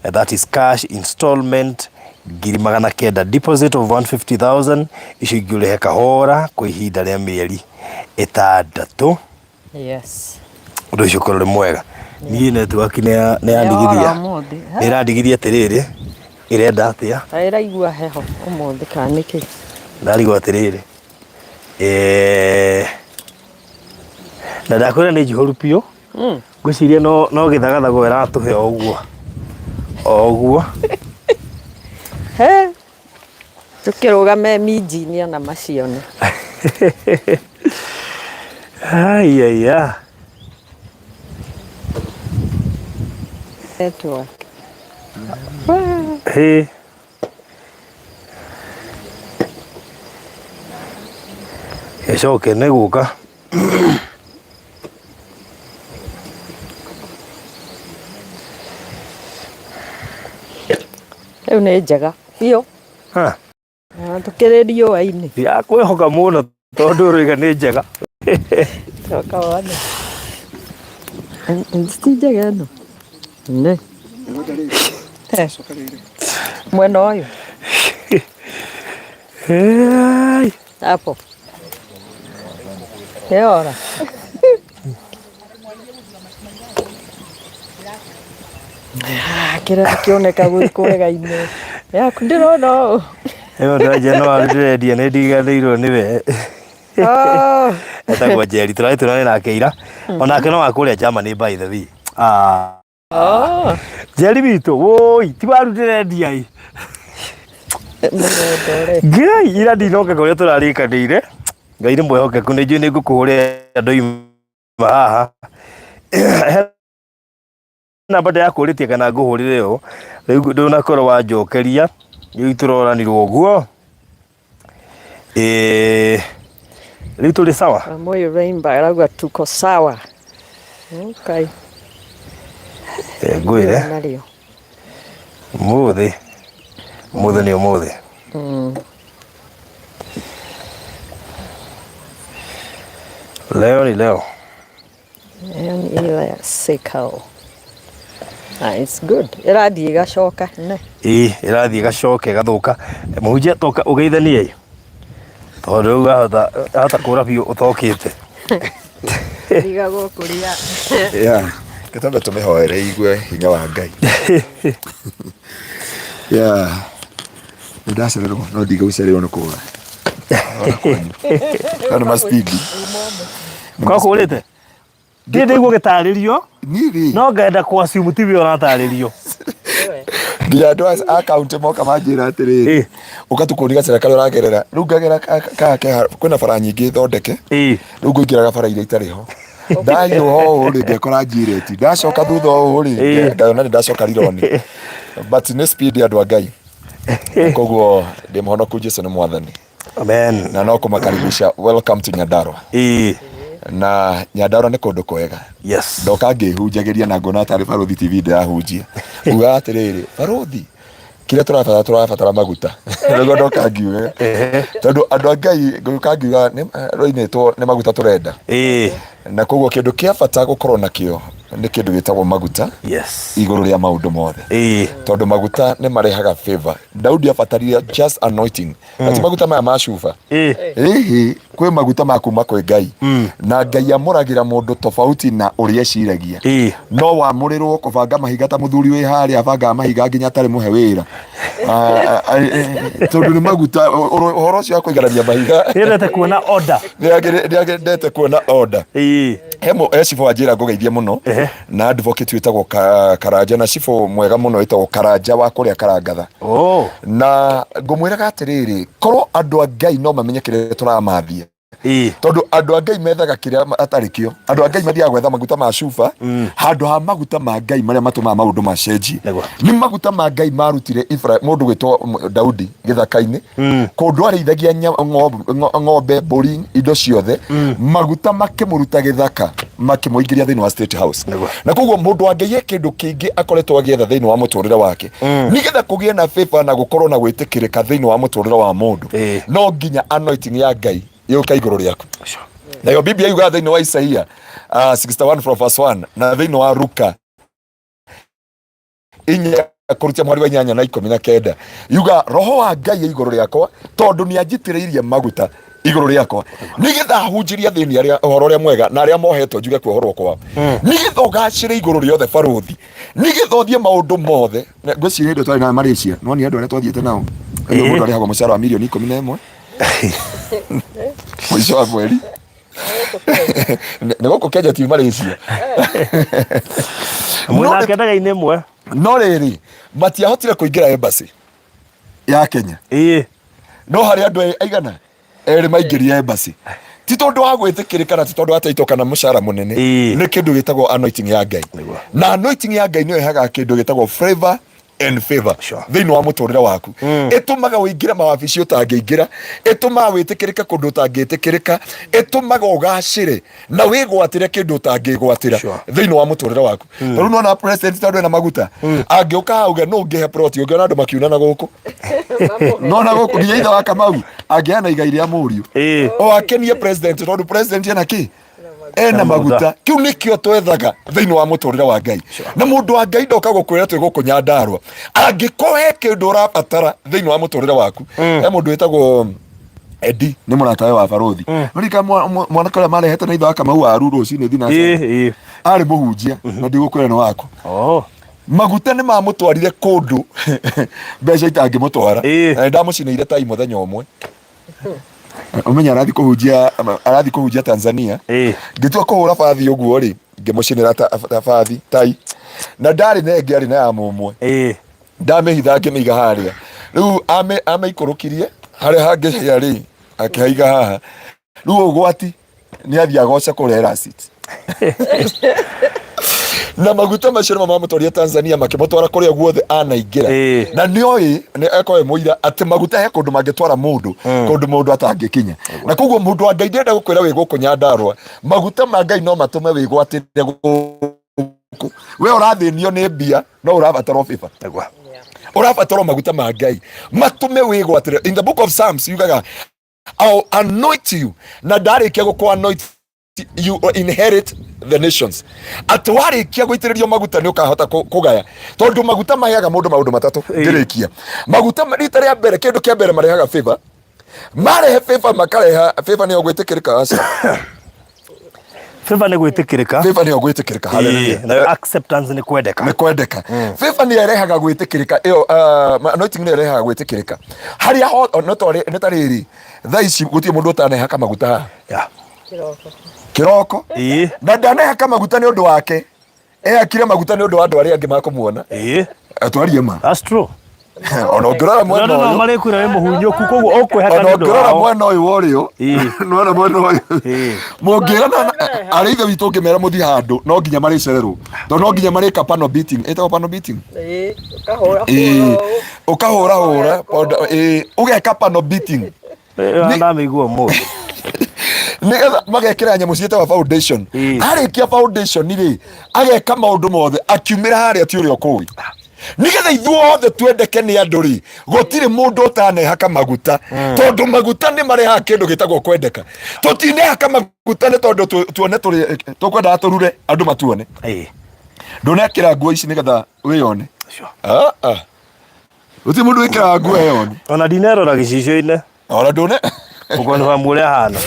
[SPEAKER 2] That is cash installment. 900 deposit of 150,000 icio ingĩũrehe kahora kwa ihinda rĩa mĩeri 6.
[SPEAKER 1] Yes.
[SPEAKER 2] Ũndũ ũcio ũkorwo ũrĩ mwega. Niĩ network nĩ yandigithia. Ĩrandigithia atĩrĩrĩ. Ĩrenda atĩa?
[SPEAKER 1] Ĩraigua heho ũmũthĩ kana nĩkĩ?
[SPEAKER 2] Ndarigwo atĩrĩrĩ. Na ndakwĩra nĩ njihũru biũ. Ngwĩciria no gĩthagathago ĩratũhe o ũguo.
[SPEAKER 1] He. Tukirugame Minji ni ona macione.
[SPEAKER 2] Ai.
[SPEAKER 1] Network.
[SPEAKER 2] Hey. Ĩcoke nĩ gũka.
[SPEAKER 1] Rĩu nĩ njega. Biũ. Tukĩrĩ riũa-inĩ.
[SPEAKER 2] Ya kwĩhoka mũno tondũ rĩga nĩ njega.
[SPEAKER 1] Coka wone. Ti njega ĩno. Nĩ. Mwena ũyũ. Hapo. Ora. Kĩrĩa kĩoneka kwega-inĩ. Yaku ndĩrona.
[SPEAKER 2] Ĩyo no arĩndia nĩ ndiganĩirwo nĩwe. Etagwo Njeri, tũrarĩ nake ira. Onake no wakũrĩa Germany by the way. Njeri witũ, woi, ti waru ndĩrendia ĩ. Ngai, ira ndinoka kũrĩa tũrarĩkanĩire. Ngai nĩ mwĩhokeku, nĩ njũĩ nĩ ngũkũhũrĩra ndoima haha. Namba ndakũrĩtie kana ngũhũrĩre yo. Rĩu ndũnakorwo wanjokeria. Rĩu tũroranirwo ũguo. Rĩu tũrĩ sawa.
[SPEAKER 1] Moyo Rainbow arauga tuko sawa. Okay.
[SPEAKER 2] Ngwĩre. Mũthĩ nĩ ũmũthĩ. Leo ni leo.
[SPEAKER 1] Leo sikao. It's good. Ĩrathiĩ ĩgacoka.
[SPEAKER 2] Ĩrathiĩ ĩgacoka ĩgathũka. Mũhunjia toka ũgeithanie. Tondũ rĩu hata kũra biũ ũtokĩte.
[SPEAKER 1] Ndigagwo kũrĩa.
[SPEAKER 5] Gĩtanda tũmĩhoere igue hinya wa Ngai. Nĩndacererwo no ndigũcererwo nĩ kũra. Nĩ maspidi.
[SPEAKER 2] Kwa kũrĩte? Ndiĩ nĩguo gĩtarĩrio. No ngenda kwa ciumu TV ũratarĩrio.
[SPEAKER 5] nginya ndo account moka manjira atiriri ukatukuniga serikali uragerera riu ngagera kwina bara nyingi thondeke riu ngingiraga bara iria itariho ndayo uri ngekora njireti ndacoka thutha uri ngayona ni ndacoka rironi but ne speed ya Ngai koguo ndi muhonoku Jesu ni mwathani.
[SPEAKER 2] Amen.
[SPEAKER 5] Na no kumakaribisha, welcome to Nyandarua. Na Nyandarua ni kundu kwega.
[SPEAKER 2] Yes.
[SPEAKER 5] Ndoka ngihunjagiria na ngona tari Barothi TV ndirahunjia. Uga atiriri, Barothi kile turabatara maguta. Ndio ndoka ngiuga. Tondu andu a Ngai ngoka ngiuga roinetwo ni maguta turenda. Na koguo kindu kia bata gukorwo nakio ni kindu gitagwo maguta.
[SPEAKER 2] Yes.
[SPEAKER 5] Iguru ria maundu mothe. Tondu maguta ni marehaga favor. Daudi abatarire just anointing. Ati maguta maya macuba. Kwe maguta makuma kwe Ngai. Na Ngai amuragira mundu tofauti na uria eciragia. No wamurirwo kubanga mahiga ta muthuri wi haria abanga mahiga nginya tari muhe wira. Tondu ni maguta uhoro cio kuigarania mahiga.
[SPEAKER 2] Ndete kuona order.
[SPEAKER 5] Ndete kuona order. Hemo ecifo ajira ngugeithie muno na advocate witagwo Karanja na cifo mwega muno witagwo Karanja wa kuria Karangatha. Na ngumwiraga atiriri korwo andu a Ngai no mamenye kire turamathia. Tondu andu a Ngai methaga kiria atarikio. Andu a Ngai mathiaga gwetha maguta ma cuba handu ha maguta ma Ngai maria matuma maundu macenjie. Ni maguta ma Ngai marutire mundu gwitwo Daudi githaka-ini kundu areithagia ng'ombe mburi indo ciothe maguta makimuruta githaka makimuingiria thiini wa State House. Na koguo mundu wa Ngai kindu kingi akoretwo agietha thiini wa muturire wake nigetha kugie na favor na gukorwo na gwitikirika thiini wa muturire wa mundu no nginya anointing ya Ngai yuka iguru riaku. Na yo Biblia yuga thiini wa Isaia 61 from verse 1 na thiini wa Luka inya kurutia mwari wa 8 na 19 yuga roho wa Ngai iguru riakwa tondu ni anjitiriirie maguta iguru riakwa nigetha hunjiria thiini aria uhoro ria mwega na aria mohetwo njuge kuohorwo kwao nigetha ugacire iguru riothe Barothi nigetha uthie maundu mothe ngwiciria indo twari na Malaysia no ni andu aria twathiete nao mundu arihagwo mucara wa milioni 11 mwisho wa mweri niguko Kenya ti Malaysia
[SPEAKER 2] mwana kendaga inemwe
[SPEAKER 5] no riri matiahotire kuingira embassy ya Kenya no hari andu aigana eri maingirire embassy ti tondu wa gwitikirika na ti tondu ataitoka na mucara munene ni kindu gitagwo anointing ya Ngai na anointing ya Ngai niyo ihaga kindu gitagwo flavor and favor thiini wa muturire waku itumaga uingira mawabici utangiingira itumaga witikirika kundu utangitikirika itumaga ugacire na wigwatire kindu utangigwatira thiini wa muturire waku riu nona president tondu ena maguta angiuka auge no ngihe plot ungiona andu makiunana guku nona guku nginya itha wa Kamau angiana igai ria muriu o akenie president tondu president ena ki ena maguta kiu nikio twethaga thiini wa muturire wa Ngai na mundu wa Ngai ndoka gukwira twi guku Nyandarua angikohe kindu urabatara thiini wa muturire waku he mundu witagwo Edi ni muratawe wa Barothi rika mwana kala marehete na itha wa Kamau Waru rucini thina ari muhunjia na ndigukwira no wako maguta ni mamutwarire kundu mbeca itangimutwara ndamucinaire tai muthenya umwe umenya arathi kuhunjia Tanzania ngitua kuhura bathi uguo ri ngimucinira bathi tai na ndari nenge ari na ya mumwe ndamehitha ngimiiga haria riu ameikurukirie haria hangicia ri akihaiga haha riu ugwati ni athia goca kurera receipt na maguta macio mamutwaria Tanzania makimutwara kuria guothe anaingira na nioi ni ekoe muira ati maguta he kundu mangitwara mundu kundu mundu atangikinya na koguo mundu wa Ngai ndenda gukwira wi guku Nyandarua maguta ma Ngai no matume wigwatire guku we urathinio ni mbia no urabatara fifa urabatara maguta ma Ngai matume wigwatire. In the book of Psalms yugaga I'll anoint you na ndarikia guku anoint you inherit the nations. Atwarikia guitiririo maguta ni ukahota kugaya tondu maguta maheaga mundu maundu matatu ngirikia maguta rita ria mbere kindu kia mbere marehaga favor marehe favor makareha favor ni ogwitikirika asa
[SPEAKER 2] favor ni gwitikirika
[SPEAKER 5] hallelujah
[SPEAKER 2] na acceptance ni kwendeka
[SPEAKER 5] favor ni irehaga gwitikirika iyo anointing ni irehaga gwitikirika haria no tariri thaici gutie mundu utanehaka maguta kiroko na ndaneha kama maguta ni undu wake akire maguta ni undu wa andu aria angi makumuona atwarie ma.
[SPEAKER 2] That's true.
[SPEAKER 5] Ona ngirora mwena
[SPEAKER 2] no mari kwira we muhunyoku koguo okwehaka
[SPEAKER 5] ni undu wa mwena uyu worio no mwena uyu mungirana ari ithe witu ngimera muthi handu no nginya mari cererwo to no nginya mari panel beating etago panel beating ukahura ugeka panel beating
[SPEAKER 2] na miguo mo
[SPEAKER 5] nigetha magekira nyamu cietaga foundation arikia foundation ri ageka maundu mothe akiumira haria ti urio kui nigetha ithuothe twendeke ni andu ri gutiri mundu utanehaka maguta tondu maguta ni mareha kindu gitagwo kwendeka tutinehaka maguta ni tondu tuone turi tukwenda turure andu matuone ndunekira nguo ici nigetha wiyone uti mundu wikira nguo yone
[SPEAKER 2] ona dinerora gicicio-ine
[SPEAKER 5] ona ndune
[SPEAKER 2] uko ni wamure hana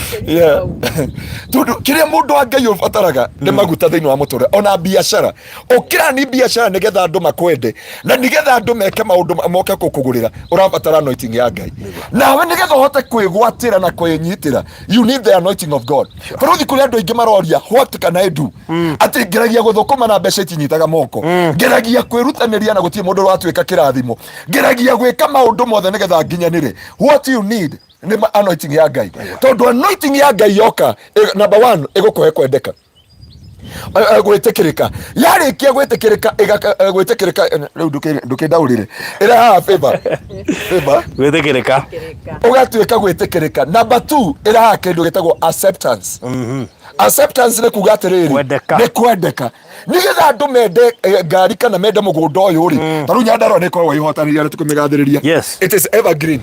[SPEAKER 5] tundu kiria mundu wa Ngai ubataraga ni maguta thiini wa muture ona biashara ukira ni biashara nigetha andu makwende na nigetha andu meke maundu moke kukugurira urabatara anointing ya Ngai nawe nigetha uhote kwigwatira na kwinyitira you need the anointing of God ruthi kuri andu ingi maroria what can I do ati ngeragia guthukuma na mbeca itinyitaga moko ngeragia kwirutaniria na gutie mundu watwika kirathimo ngeragia gwika maundu mothe nigetha nginyanire what you need ni anointing ya Ngai tondu anointing ya Ngai yoka number 1 igukuhe kwendeka gwitikirika yarikia gwitikirika gwitikirika riu ndukindaurire ira ha favor
[SPEAKER 2] gwitikirika
[SPEAKER 5] ugatwika gwitikirika number 2 ira ha kindu gitagwo acceptance acceptance ni kuga atiriri ni kwendeka nigetha andu mende ngari kana mende mugunda uyu ri taru Nyandarua ni korwo ihotaniri ari tukumigathiriria it is evergreen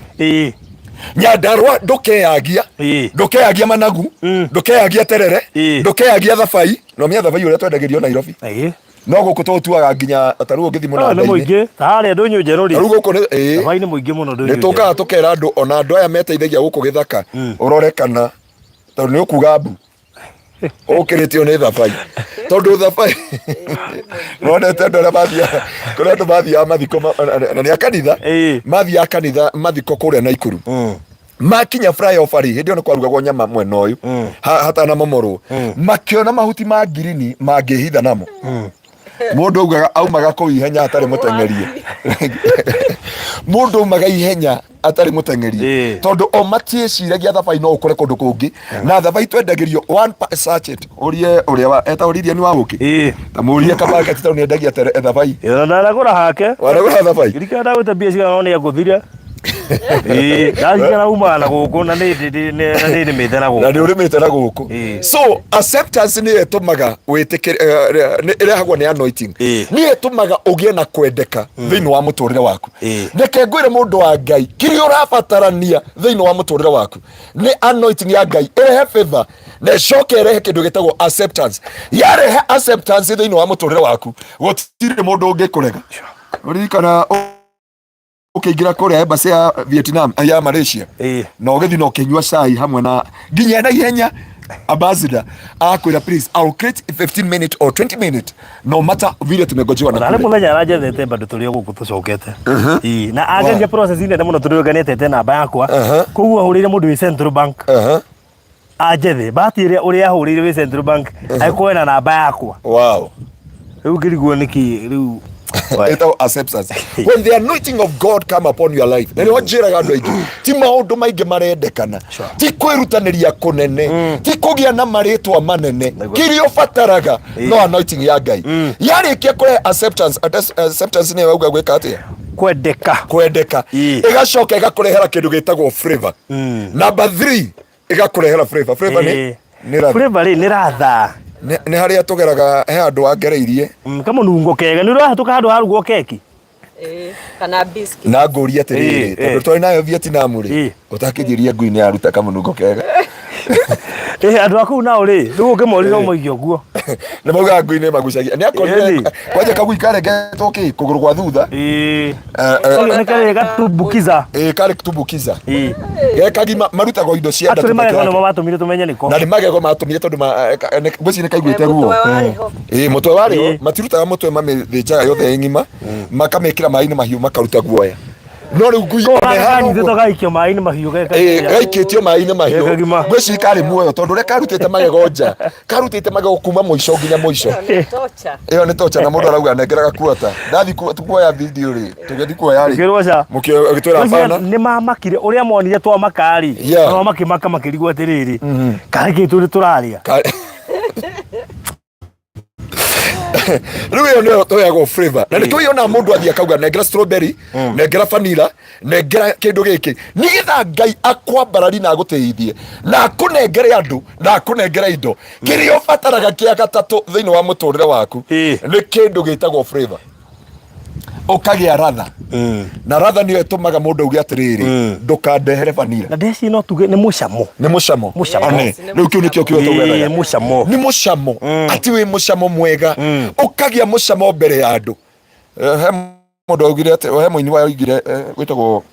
[SPEAKER 5] Nyandarua ndukeyagia managu ndukeyagia terere ndukeyagia thabai no mia thabai uria twendagirio Nairobi no guku tutuaga nginya taru ngithi muno
[SPEAKER 2] na muingi tare ndunyu njeru ri
[SPEAKER 5] taru guku
[SPEAKER 2] thabai ni muingi muno ndunyu
[SPEAKER 5] nitukaga tukera andu ona andu aya meteithagia guku githaka urore kana taru ni ukuga mbu ukiritio ni thabai tondu thabai wonete andu aria mathia kuna andu mathia mathiko na ni akanitha mathia kanitha mathiko kuria Naikuru makinya flyover hindi ona kwarugagwo nyama mwena uyu hatana momorwo makiona mahuti ma girini mangihitha namo mundu augaga aumaga kuu ihenya atari mutengerie mundu aumaga ihenya atari mutengerie tondu o matieciragia thabai no ukore kundu kungi na thabai twendagirio one sachet uria eta uriria ni wa guki ta murie kabaka tita ni endagia thabai
[SPEAKER 2] na nagura hake
[SPEAKER 5] wanagura thabai
[SPEAKER 2] irikada gwita bia ciga no ya guthire ndagikana uma na guku na ni mite na guku
[SPEAKER 5] na ni urimite na guku so acceptance ni etumaga witikire irehagwo ni anointing ni etumaga ugie na kwendeka thiini wa muturire waku reke ngwire mundu wa Ngai kiri urabatarania thiini wa muturire waku ni anointing ya Ngai irehe favor na shoke irehe kindu gitagwo acceptance yarehe acceptance thiini wa muturire waku gutire mundu ungikurega urikana ukiingira kuria embassy ya Vietnam ya Malaysia no githi no kinyua cai hamwe na nginya na ihenya ambassador akwira please I'll create 15 minutes or 20 minutes no matter vile tumegojewa na
[SPEAKER 2] ale muthenya arajethete bado tuli guku tucokete na agenje process ine muno turiganete tena namba yakwa koguo ahurire mundu wi Central Bank ajethe batire uria ahurire wi Central Bank akwena namba yakwa
[SPEAKER 5] wow
[SPEAKER 2] riu ngiriguo niki riu
[SPEAKER 5] It's acceptance. When the anointing of God come upon your life, then what jira andu aingi ti maundu maingi marendekana ti kwirutaniria kunene ti kugia na maritwa manene kiri ubataraga no anointing ya Ngai yarikia kure acceptance ni wauga gwika atia kwendeka igacoka igakurehera kindu gitagwo flavor number 3 igakurehera flavor
[SPEAKER 2] ni ratha
[SPEAKER 5] ni haria tugeraga he andu angereirie
[SPEAKER 2] kama nungo kega ni urahatuka handu harugwo keki
[SPEAKER 1] kana biscuit
[SPEAKER 5] na nguria atiriri tondu twari nayo Vietnam ri utakijiria ngui ni aruta kama nungo kega
[SPEAKER 2] andu aku na uri riu ukimori no moigio guo
[SPEAKER 5] ni mauga ngui ni magucagia ni akorire kwaje kagui karengetwo ki kuguru gwa thutha
[SPEAKER 2] ni kare gatumbukiza
[SPEAKER 5] kare kutumbukiza kagima marutagwo indo cia
[SPEAKER 2] nda no matumire tumenye niko
[SPEAKER 5] na ni magego matumire tondu ngweci ni kaiguite ruo mutwe wari matirutaga mutwe mamithinjaga yothe ngima makamekira mai-ini mahiu makaruta guoya no riu ngui
[SPEAKER 2] hani thito gaikio mai-ini mahiu
[SPEAKER 5] gaikitio mai-ini mahiu ngweci kari muoyo tondu ria karutite magego nja karutite magego kuma muico nginya muico iyo ni tocha na mundu arauga nengeraga kuota ndathi tukuoya video ri tugethi kuoya ri mukio gitwira pana
[SPEAKER 2] ni mamakire uria monire twa makari no makimaka makirigwo atiriri kari gitu turaria
[SPEAKER 5] riu yo toyago flavor na nituiona mundu athia kauga nengera strawberry nengera vanilla nengera kindu giki nigetha Ngai akwambarari na aguteithie na akunengere andu na akunengere indo kirio fataraga kia gatatu thiini wa muturire waku ni kindu gitagwo flavor ukagia ratha na ratha niyo itumaga mundu auge atiriri ndukandehere vanilla
[SPEAKER 2] na ndeci no tuge ni mucamo
[SPEAKER 5] riu kiu nikio kio tuge ni mucamo ati wi mucamo mwega ukagia mucamo mbere ya andu he mundu augire ati he muini wa augire witagwo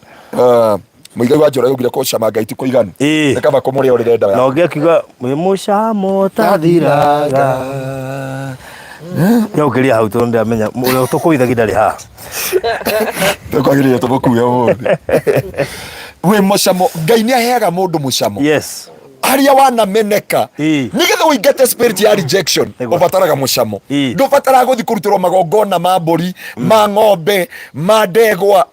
[SPEAKER 5] muigai wa njora augire ko cama Ngai ti kuiganu rekaba kumuria uri renda
[SPEAKER 2] na unge kiuga wi mucamo tathiraga yo kiria hau tonde amenya uri tukuithagia ndari ha
[SPEAKER 5] tukagiriria tukuya wothe we mucamo Ngai ni aheaga mundu mucamo
[SPEAKER 2] yes
[SPEAKER 5] haria wanameneka nigetha uingate spirit ya rejection ubataraga mucamo ndubataraga guthi kurutirwo magongona ma mburi ma ng'ombe ma ndegwa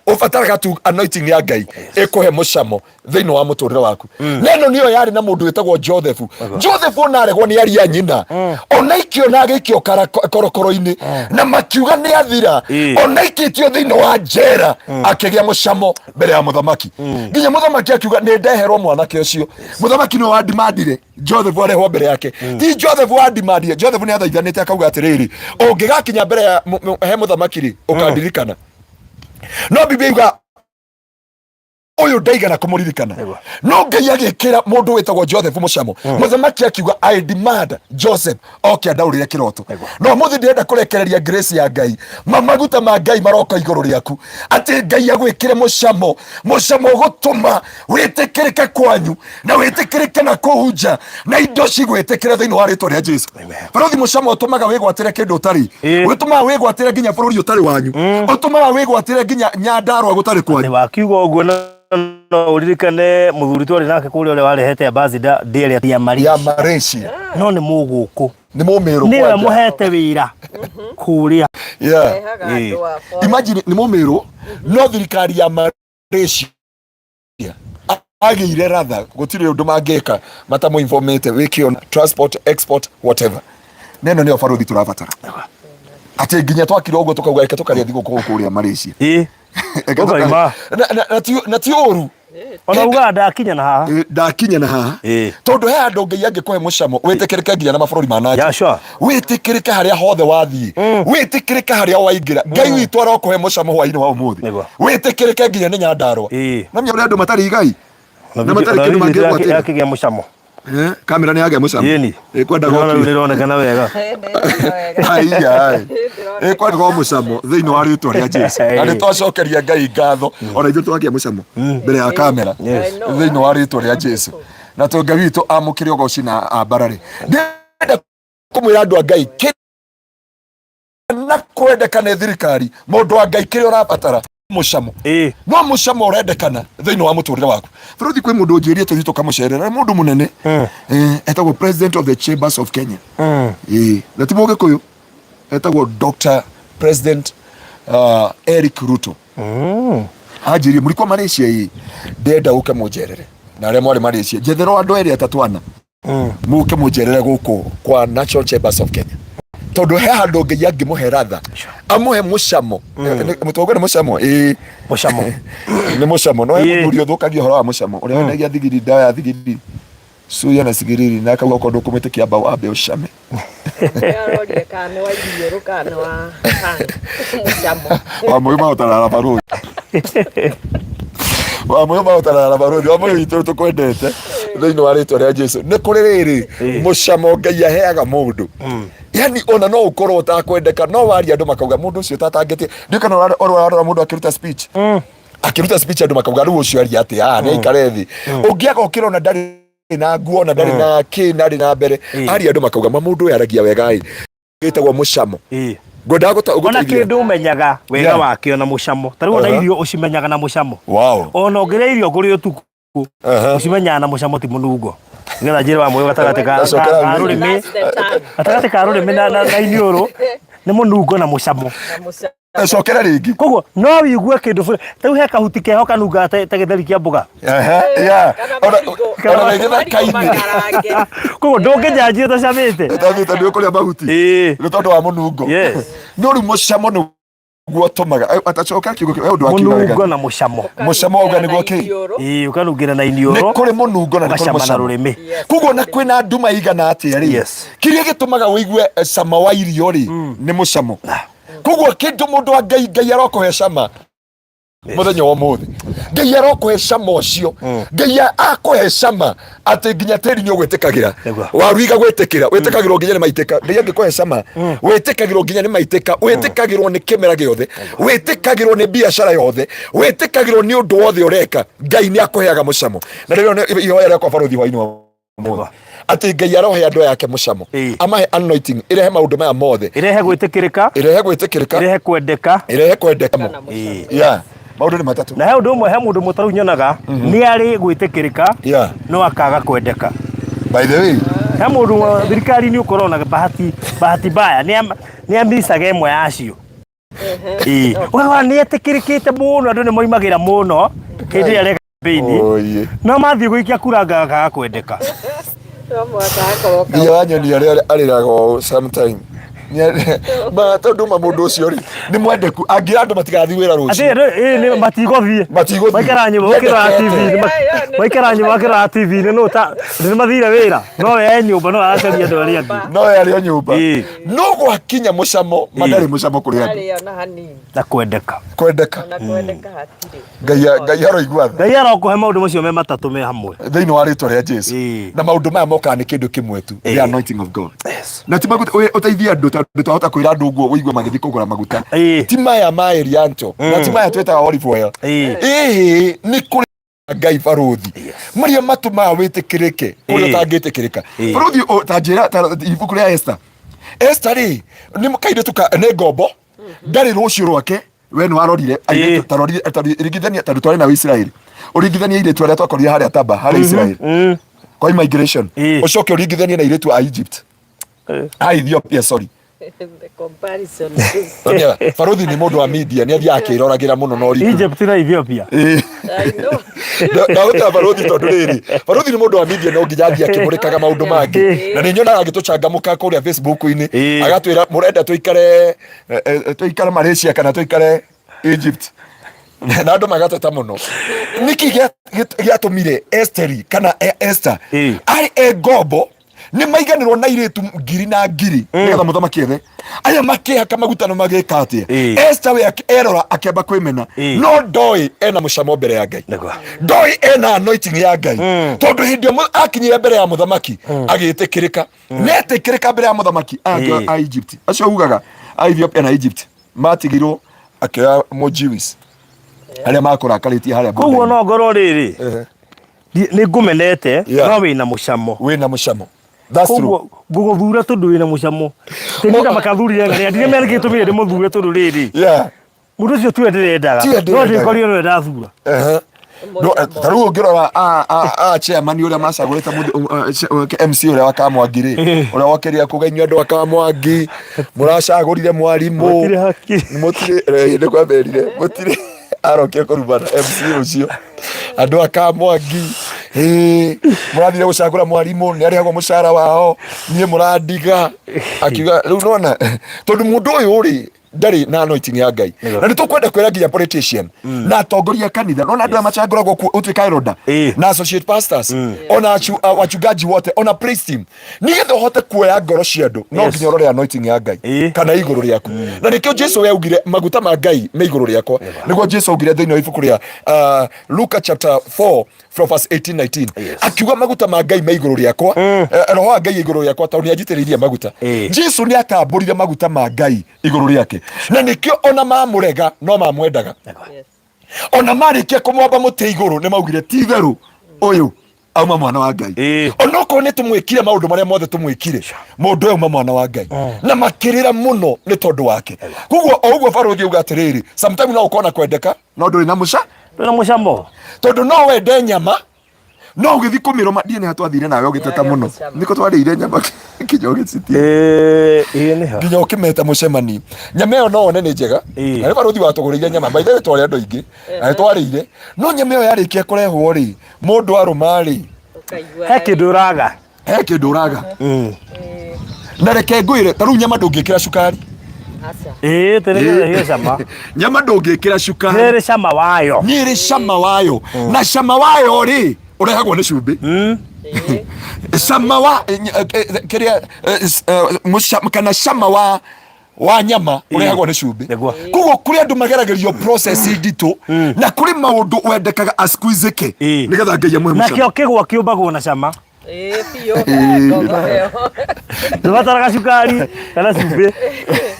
[SPEAKER 5] ubataraga tu anointing ya Ngai ikuhe mucamo thiini wa muturire waku neno niyo yari na mundu witagwo Joseph ona aregwo ni aria nyina ona ikio na gikio korokoro-ini na makiuga ni athira ona ikitio thiini wa njera akigia mucamo mbere ya muthamaki nginya muthamaki akiuga ni ndeherwo mwanake ucio muthamaki no wandimandire Joseph arehwo mbere yake ti Joseph wandimandire Joseph ni athaithanite akauga atiriri ungigakinya mbere ya he muthamaki ri ukandirikana no bibiuga uyu ndaigana kumuririkana no Ngai agikira mundu witagwo Joseph mucamo muthamaki akiuga I demand Joseph oke ndaurire kiroto no muthi ndirenda kurekereria grace ya Ngai maguta ma Ngai maroka iguru riaku ati Ngai agwikire mucamo gutuma witikirike kwanyu na witikirike na kuhunja na indo cigwitikire thiini wa ritwa ria Jesu barothi mucamo utumaga wigwatire kindu utari utumaga wigwatire nginya bururi utari wanyu utumaga wigwatire nginya Nyandarua gutari kwanyu
[SPEAKER 2] wakiuga uguo no uririkane muthuri twari nake kuria ule warehete ambassador ndere ya Malaysia no ni muguku
[SPEAKER 5] ni mumiru
[SPEAKER 2] niwe muhete wira kuria
[SPEAKER 5] imagine ni mumiru no thirikari ya Malaysia agire ratha gutire undu mangeka matamu informate wikio transport export whatever neno ni ofaruthi turabatara ati nginya twakire uguo tukauga reke tukaria thigo kuria Malaysia na ti uru
[SPEAKER 2] ona uga ndakinya na haha
[SPEAKER 5] tondu he andu Ngai angikuhe mucamo witikirike nginya na mabururi mananja witikirike haria hothe wathii witikirike haria waingira Ngai witu arokuhe mucamo hwaini wa umuthi witikirike nginya ni Nyandarua na mnya andu matari Ngai na matari kindu mangigwatira
[SPEAKER 2] yakigia mucamo
[SPEAKER 5] kamera ni yagia mucamo kwenda
[SPEAKER 2] goki nironekana wega
[SPEAKER 5] aiya kwenda go mucamo thiini wa ritwa ria Jesu na ni twacokeria Ngai ngatho ona ithu twagia mucamo mbere ya kamera thiini wa ritwa ria Jesu na to Ngai witu amukire ogoci na ambarare ndenda kumwira andu a Ngai na kwendekana thirikari mundu wa Ngai kire urabatara mucamo no mucamo urendekana thiini wa muturire waku buruthi kwi mundu njirie tuhito kamucerera mundu munene etagwo president of the chambers of Kenya na ti muge kuyu etagwo Dr. President Eric Ruto ajirie murikwa Malaysia ndenda uke mujerere na aria mwari Malaysia njethero andu eri atatwana muke mujerere guku kwa National Chambers of Kenya tondu he handu Ngai angimuhe ratha amuhe mucamo mutongo ni mucamo
[SPEAKER 2] mucamo
[SPEAKER 5] ni mucamo no murio thukagia horo wa mucamo uria wenagia thigiri ndawa ya thigiri suya na sigiriri na kauga kondu kumitikia mbao ambe ucame
[SPEAKER 1] aroria kana wa irio kana wa mucamo
[SPEAKER 5] wa muima utarara baruri wa muima utarara baruri wa muima itu tukwendete thiini wa ritwa ria Jesu ni kuri riri mucamo Ngai aheaga mundu yani ona no ukorwo utakwendeka no wari andu makauga mundu ucio tatangete ndikana ora mundu akiruta speech andu makauga ru ucio ari ati ni aikare thi ungiaga ukirona ndari na nguo na ndari na mbere ari andu makauga mundu yaragia wegai gitagwo mucamo ngwenda guteithia
[SPEAKER 2] ona kindu menyaga wega wakio na mucamo tari ona irio ucimenyaga na mucamo ona ngire irio nguri utuku ucimenyaga na mucamo ti munungo ngetha njira wa moyo gatagati ka rurimi na iniuru ni munungo na mucamo
[SPEAKER 5] cokera ringi
[SPEAKER 2] koguo no wigue kindu tau he kahuti keho kanunga ta githeri kia mboga
[SPEAKER 5] ona ngetha kaini
[SPEAKER 2] koguo ndunginyanjie tacamite
[SPEAKER 5] ndio ukuria mahuti ni tondu wa munungo no ri mucamo ni guo tumaga atacoka kiugo we undu wa
[SPEAKER 2] munungo na mucamo
[SPEAKER 5] uga niguo ki
[SPEAKER 2] ukanungira na iniuru
[SPEAKER 5] ni kuri munungo na ni kuri mucamo
[SPEAKER 2] rurimi
[SPEAKER 5] koguo na kwina nduma igana atia ri kiria gitumaga wigue cama wa irio ri ni mucamo koguo kindu mundu wa ngai arokuhe cama muthenya wa muthi ngai arokuhe cama ucio ngai akuhe cama ati nginya tiri ni ugwitikagira waruiga gwitikira witikagirwo nginya ni maitika ngai angikuhe cama witikagirwo nginya ni maitika witikagirwo ni kimera giothe witikagirwo ni biashara yothe witikagirwo ni undu wothe ureka ngai ni akuheaga mucamo na rĩu ihoya rĩakwa baruthi hwainĩ wa muthi ati ngai arohe andu yake mucamo amahe anointing irehe maundu maya mothe
[SPEAKER 2] irehe gwitikirika irehe kwendeka
[SPEAKER 5] maundu ni matatu
[SPEAKER 2] na he undu umwe he mundu mutaru nyonaga ni ari gwitikirika no akaga kwendeka
[SPEAKER 5] by the way
[SPEAKER 2] he mundu thirikari ni ukorona bahati mbaya ni amisaga imwe yacio wewe ni etikirikite muno andu ni moimagira muno hindi ya campaign no mathi guikia kuranga akaga kwendeka
[SPEAKER 5] nginya wanyoni ariraga sometime ma tondu mundu ucio ri ni mwendeku angira andu matigathi wira rucio
[SPEAKER 2] ni matigothie maikara nyumba wakira TV ni no ta ni mathire wira no ye nyumba no aracaria andu aria angi
[SPEAKER 5] no ye ari nyumba no gwakinya mucamo madari mucamo kuri andu
[SPEAKER 2] na kwendeka
[SPEAKER 5] ngai aroigua
[SPEAKER 2] ngai arokuhe maundu macio me matatu me hamwe
[SPEAKER 5] thiini wa ritwa ria Jesu na maundu maya moka ni kindu kimwe tu the anointing of God na ti maguta uteithia andu twahota kwira andu guo wiigua magithi kugura maguta ti maya ma Erianto na ti maya twetaga olive oil ni kuri ngai baruthi maria matumaga witikirike uri utangitikirika baruthi utanjira ibuku ria Esther ri ni mukaire tuka ne ngombo ndari rucio rwake we ni warorire rigithania tandu twari na Israeli urigithania ile twari twakorire haria taba haria Israeli kwa immigration ucoke urigithania na ile tu a Egypt Ethiopia sorry
[SPEAKER 1] the comparison
[SPEAKER 5] baruthi ni mundu wa media ni athia akirораgira muno no ri
[SPEAKER 2] Egypt na Ethiopia
[SPEAKER 1] I know
[SPEAKER 5] na uta baruthi tondu riri baruthi ni mundu wa media no nginya athia akimurikaga maundu mangi na ni nyonaga agitucangamuka kuria Facebook-ini agatwira murenda tuikare Malaysia kana tuikare Egypt na andu magateta muno niki giatumire Esteri kana Esther ari ngombo ni maiganirwo na iritu ngiri na ngiri nigetha muthamaki ethe aya makihaka magutano magikatia Esther we erora akemba kwimena no ndoi ena mucamo mbere ya Ngai ndoi ena anointing ya Ngai tondu hindio akinyire mbere ya muthamaki agitikirika netikirika mbere ya muthamaki a Egypt acio ugaga a Ethiopia na Egypt matigirwo akioya mo Jews aria makurakaritie haria
[SPEAKER 2] koguo no ngoro riri ni ngumenete no wina mucamo
[SPEAKER 5] that's true
[SPEAKER 2] guguthura tondu wina mucamo tinda makathurire ngari ndire mergitumire ndi muthure tondu riri mundu ucio tu ndirendaga no ndikorio no ndathura
[SPEAKER 5] no taru ngirora chairman uria macagurite MC uria wakamwangire uria wakeria kugenywa andu akamwangi muracagurire mwarimu mutire ndi kwaberire mutire arokia kurubana MC ucio andu akamwangi murathire gucagura mwarimu ni arihagwo mucara wao nie murandiga akiuga riu nona tondu mundu uyu ri ndari na anointing ya Ngai na nitukwenda kwira nginya politician na atongoria kanitha nona andu amacaguragwo utuika ironda na associate pastors ona wachungaji wote ona praise team nigetha uhote kuoya ngoro cia andu no nginya urore anointing ya Ngai kana iguru riaku na nikio Jesu yaugire maguta ma Ngai me iguru riakwa niguo Jesu augire thiini wa ibuku ria Luke chapter 4 from verse 18-19 akiuga maguta ma Ngai me iguru riakwa roho wa Ngai iguru riakwa tondu ni ajitiririe maguta Jesu ni atamburire maguta ma Ngai iguru riake na nikio ona mamurega no mamwendaga ona marikia kumwamba muti iguru ni maugire ti theru uyu auma mwana wa Ngai onoko ne tumwikire maundu maria mothe tumwikire mundu uyu mwana wa Ngai na makirira muno ni tondu wake kuguo oguo baruthi uga atiriri sometimes no ukona kwendeka no nduri na mucamo tondu no wende nyama no ugithi kumiro madie ni hatwathire nawe ugiteta muno niko twarire nyama kinyoge citi nginya ukimeta mucemani nyama yo no one ni njega na baruthi watuguriire nyama by the way twari andu ingi na twarire no nyama yo yarikia kurehwo ri mundu aruma ri
[SPEAKER 2] heke nduraga
[SPEAKER 5] na reke ngwire taru nyama ndungikira cukari
[SPEAKER 2] tere hiyo cama
[SPEAKER 5] nyama ndungikira cukari
[SPEAKER 2] tere cama wayo
[SPEAKER 5] na cama wayo ri urehagwo ni cumbi cama wa kiria kana cama wa nyama urehagwo ni cumbi kuguo kuri andu mageragerio process nditu na kuri maundu wendekaga asqueezeke nigetha Ngai amwe
[SPEAKER 2] mucamo nakio kigwa kiumbagwo na cama
[SPEAKER 1] pio ngomeo
[SPEAKER 2] ndataraga cukari kana cumbi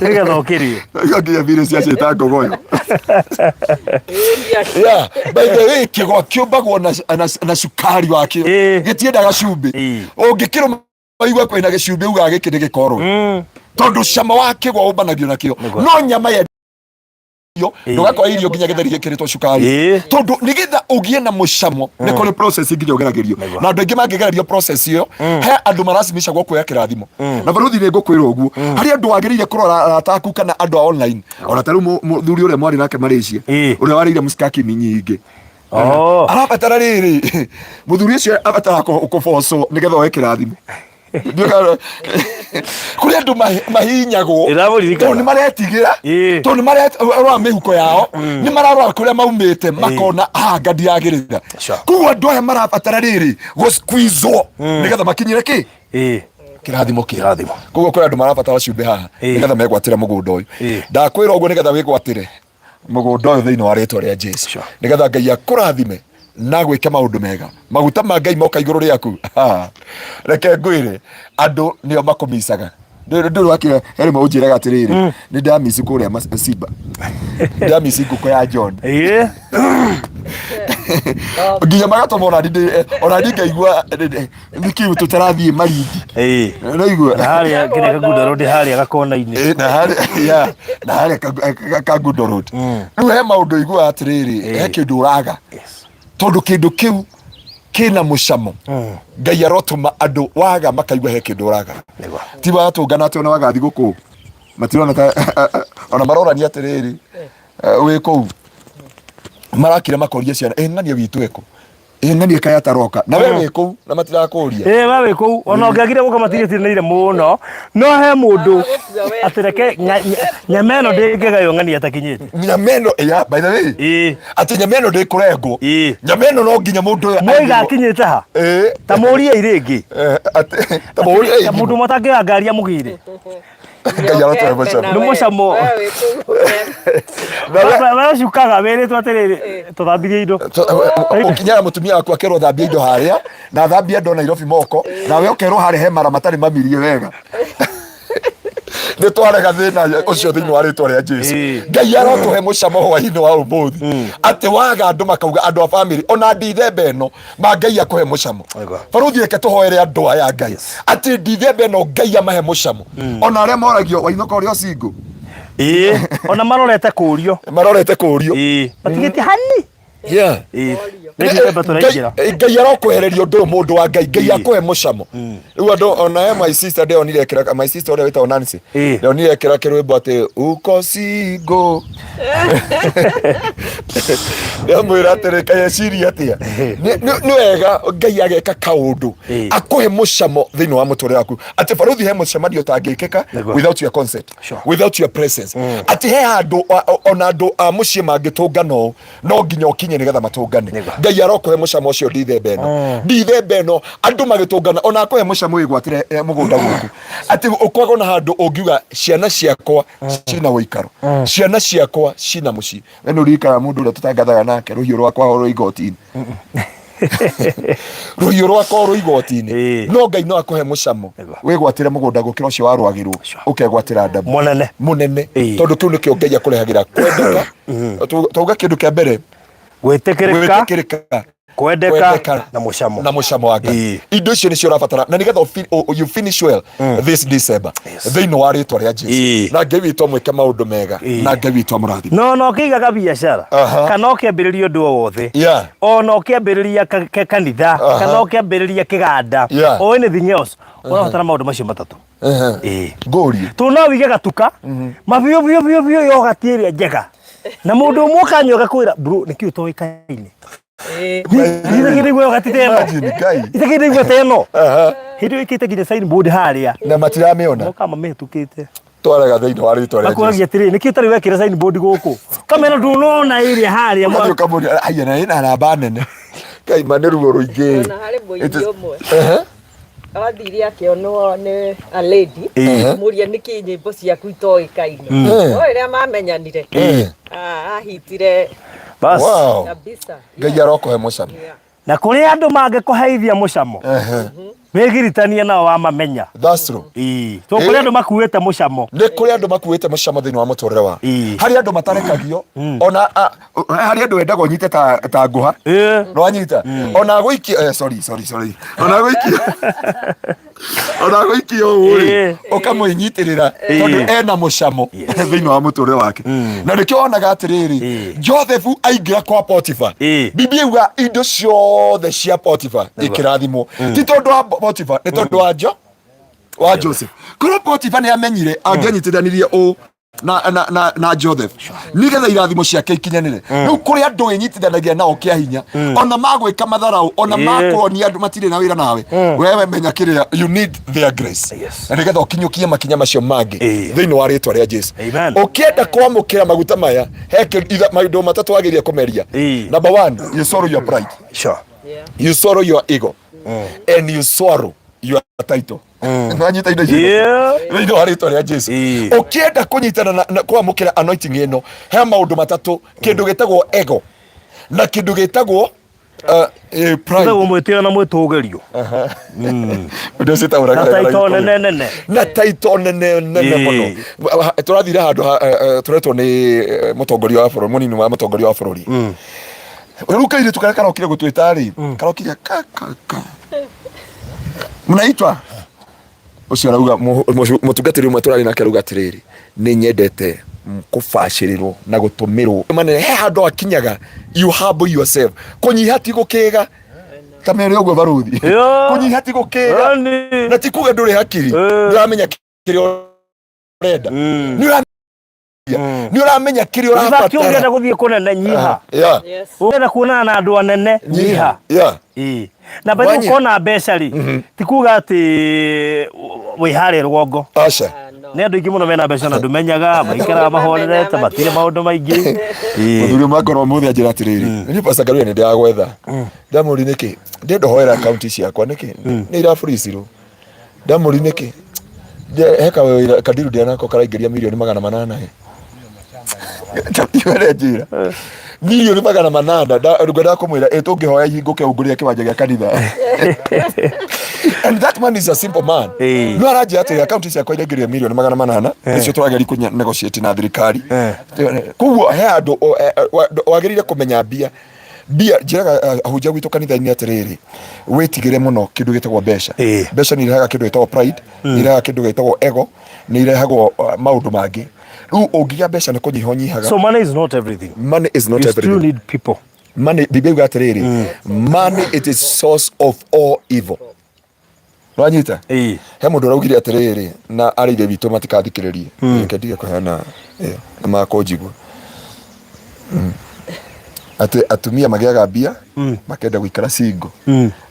[SPEAKER 2] nigetha ukirie
[SPEAKER 5] nginya vile cia cita ngogoyo by the way kigwa kiumbagwo na cukari wakio gitiendaga cumbi ungikirwo maigua kwina gicumbi uga giki ni gikorwo tondu cama wake gwa umbanagio nakio no nyama ya ndugakwa irio nginya githeri gikiritwo cukari tondu nigetha ugie na mucamo ni kuri process nginya ugeragerio na andu ingi mangigererio process iyo he andu marasimisha gwo kuya kirathimo na baruthi ni ngukwira uguo hari andu wagirire kurora ataku kana andu online ona taru muthuri ure mwari nake Malaysia ure warire musikaki nyingi arabatara riri muthuri ucio abatara kuboco nigetha oe kirathimo kuri andu mahinyagwo tondu ni maretigira tondu ni mararora mihuko yao ni mararora kuria maumite makona ngadi yagirira kuguo andu aya marabatara riri gusqueezwo nigetha makinyire ki kirathimo kuguo kuri andu marabatara cumbi haha nigetha megwatire mugunda uyu ndakwira uguo nigetha wigwatire mugunda uyu thiini wa ritwa ria Jesu nigetha Ngai akurathime na gwike maundu mega maguta ma Ngai moka iguru riaku reke ngwire andu nio makumicaga ndu wakire heri maunjiraga atiriri ni ndamisi kuria Simba ndamisi nguko ya John nginya magatomona ona ngaigua nikiu tutarathie marigi naigua
[SPEAKER 2] haria kire kagundo road haria gakona-ini
[SPEAKER 5] na haria kagundo road riu he maundu igua atiriri he kindu uraga tondu kindu kiu kina mucamo Ngai arotuma andu waga makaigua he kindu uraga ti batungana ati ona wagathi guku matirona ta ona marorania atiriri wi kuu marakire makoria ciana ng'ania witu eko ng'ania kaya taroka na wewe iko na matirakuria
[SPEAKER 2] wewe iko ona ungiagire guka matiritirneire muno no he mundu atireke nyameno ndingegayo ng'ania takinyite
[SPEAKER 5] nyameno by the way ati nyameno ndikurengo nyameno no nginya mundu
[SPEAKER 2] moiga akinyite ha ta muria iringi
[SPEAKER 5] ati ta muria
[SPEAKER 2] mundu matangia ngaria mugire
[SPEAKER 5] Ngai arotwe mucamo
[SPEAKER 2] ni mucamo wewe cukaga were twatiriri tuthambirie indo
[SPEAKER 5] ukinyara mutumia waku akerwo thambia indo haria na thambia ndo Nairobi moko na we ukerwo haria he mara matari mamirie wega ni twarega thina ucio thiini wa ritwa ria Jesu Ngai arotwe mucamo hwaini wa umuthi ati waga andu makauga andu a family ona ndithemba eno ma Ngai akuhe mucamo baruthi reke tuhoere andu aya Ngai ati ndithemba eno Ngai amahe mucamo ona aria moragio wainoko uria singo
[SPEAKER 2] ona marorete kurio
[SPEAKER 5] batigiti hani Ngai arokwehereria undu mundu wa Ngai akuhe mucamo riu andu ona my sister ndionire kira my sister uria witwa Nancy ndionire kira kirwimbo ati uko singo ndamwira atiri kayeciria atia ni wega Ngai ageka kaundu akuhe mucamo thiini wa muture waku ati baruthi he mucemadio utangikika without your consent without your presence ati he andu ona andu a mucii mangitungano no nginya ukinye nigetha matungane Ngai arokuhe mucamo ucio ndithemba eno andu magitungana ona akuhe mucamo wigwatire mugunda gwaku ati ukwaga na handu ungiuga ciana ciakwa cina uikaro ciana ciakwa cina mucii we no rika mundu uria tutangathaga nake ruhiu rwakwa horo igotini ruhiu rwakwa horo igotini no Ngai no akuhe mucamo wigwatire mugunda gukira ucio warwagirwo ukegwatira ndabu munene tondu kiu nikio Ngai akurehagira kwendeka tuuga kindu kia mbere
[SPEAKER 2] gwitikirika kwendeka na
[SPEAKER 5] mucamo wa Ngai. Indo icio nicio urabatara na nigetha you finish well this December thiini wa ritwa ria Jesu na Ngai witũ mweke maundu mega na Ngai witũ amurathime.
[SPEAKER 2] No kiigaga biacara kana ukiambiriria undu wothe ona ukiambiriria kanitha kana ukiambiriria kiganda o anything else urabatara maundu macio matatu.
[SPEAKER 5] Ngori
[SPEAKER 2] tu no wige gatuka mabio bio yo gatiria njega na mundu umwe kanyoga kwira bro niki utoikaine Itakidigwa gatiteno. Itakidigwa teno. Hidio ikitegira sign board haria.
[SPEAKER 5] Na matirameona.
[SPEAKER 2] Mokama metukite.
[SPEAKER 5] Twaraga thiini wa ritwa ria Jesu.
[SPEAKER 2] Akuragia tiri niki utari wekira sign board guku. Kamera ndunona area haria.
[SPEAKER 5] Mwathio kamuri aya na ina namba nene. Kai maneru ruingi.
[SPEAKER 1] Na hari boingi omwe. Awathiri akionwo ni a lady. Muria niki nyimbo ciaku itoikaine. Oiria mamenyanire. Ahitire
[SPEAKER 2] bas
[SPEAKER 1] kabisa.
[SPEAKER 5] Ngai arokohe mucamo.
[SPEAKER 2] Na kuri andu mangekuheithia mucamo. Megiritania nao wamamenya.
[SPEAKER 5] That's true.
[SPEAKER 2] To kuri andu makuite mucamo.
[SPEAKER 5] Ni kuri andu makuite mucamo thiini wa muturire wa. Hari andu matarekagio ona hari andu wendago nyite ta nguha. No anyita. Ona guiki sorry. Ona guiki uri. Ukamwinyitirira tondu ena mucamo thiini wa muturire wake. Na nikio onaga atiriri Joseph aingira kwa Potiphar. Biblia iuga indo ciothe cia Potiphar ikirathimo. Ti tondu wa Potiphar ni tondu wa Joseph. Koro Potiphar ni amenyire angenyitithanirie o na Joseph nigetha irathimo ciake ikinyanire. Riu kuri andu inyitithanagia nao kia hinya ona magwika matharau ona makuonia andu matire na wira nawe wewe menya kiria you need their grace na nigetha ukinyukie makinya macio mangi thiini wa ritwa ria Jesu. Ukienda kwamukira maguta maya heke maundu matatu agiria kumeria. Number 1, you sorrow your pride.
[SPEAKER 2] Sure.
[SPEAKER 5] You sorrow your ego and you sorrow your title. Nanyita indo icio indo haritwa ria Jesu. Ukienda kunyitana na kwamukira anointing ino he maundu matatu, kindu gitagwo ego na kindu gitagwo pride.
[SPEAKER 2] Ndio mwetio na mwitugerio.
[SPEAKER 5] Ndio sitaura
[SPEAKER 2] na taito nene
[SPEAKER 5] muno. Turathira handu turetwo ni mutongoria wa bururi munini wa mutongoria wa bururi. Rukaire tukara okire gutwitari karokire kaka munaitwa ucio arauga mutungatiri umwe turari nake aruga atiriri ni nyendete kubashirirwo na gutumirwo manene he handu akinyaga you humble yourself kunyihati gukiga kamere ogwe baruthi kunyihati gukiga na tikuga nduri hakiri ndamenya kirio renda ni uramenya kirio
[SPEAKER 2] rabatara ungenda guthie kunene nyiha ungenda kuonana na andu anene nyiha na bado ukona mbeca ri tikuga ati wihare rwongo
[SPEAKER 5] aca
[SPEAKER 2] ni andu ingi muno mena mbeca na ndumenyaga maikara mahorerete matire maundu maingi
[SPEAKER 5] muthuri makoro muthi anjira atiriri ni Pastor Garuya ni ndagwetha ndamuri niki ndendo hoera account ciakwa niki ni ira freeze ndamuri niki heka kadiru ndianako karaingiria milioni 800 Chatiwele jira milioni 800 rugada kumwira etungihoya ihinguke unguria kiwanja gya kanitha. And that man is a simple man. No araje ati account ciakwa irengiria milioni 800 nicio turageri kunya negotiate na thirikari. Kuguo he andu wagirire kumenya bia njiraga ahunjia gwitu kanitha-ini atiriri witigire muno kindu gitagwo mbeca. Mbeca ni irehaga kindu gitagwo pride, ni irehaga kindu gitagwo ego, ni irehagwo maundu mangi. Riu ungigia mbeca ni kunyihanyihaga.
[SPEAKER 2] So money is not everything.
[SPEAKER 5] Money is not everything.
[SPEAKER 2] You still need people.
[SPEAKER 5] Money biblia iuga atiriri money it is source of all evil. Ranyita he mundu araugire atiriri na ariire bitu matikathikiririe nkendige kuhana na makonjigwa atumia magiaga bia makenda guikara singo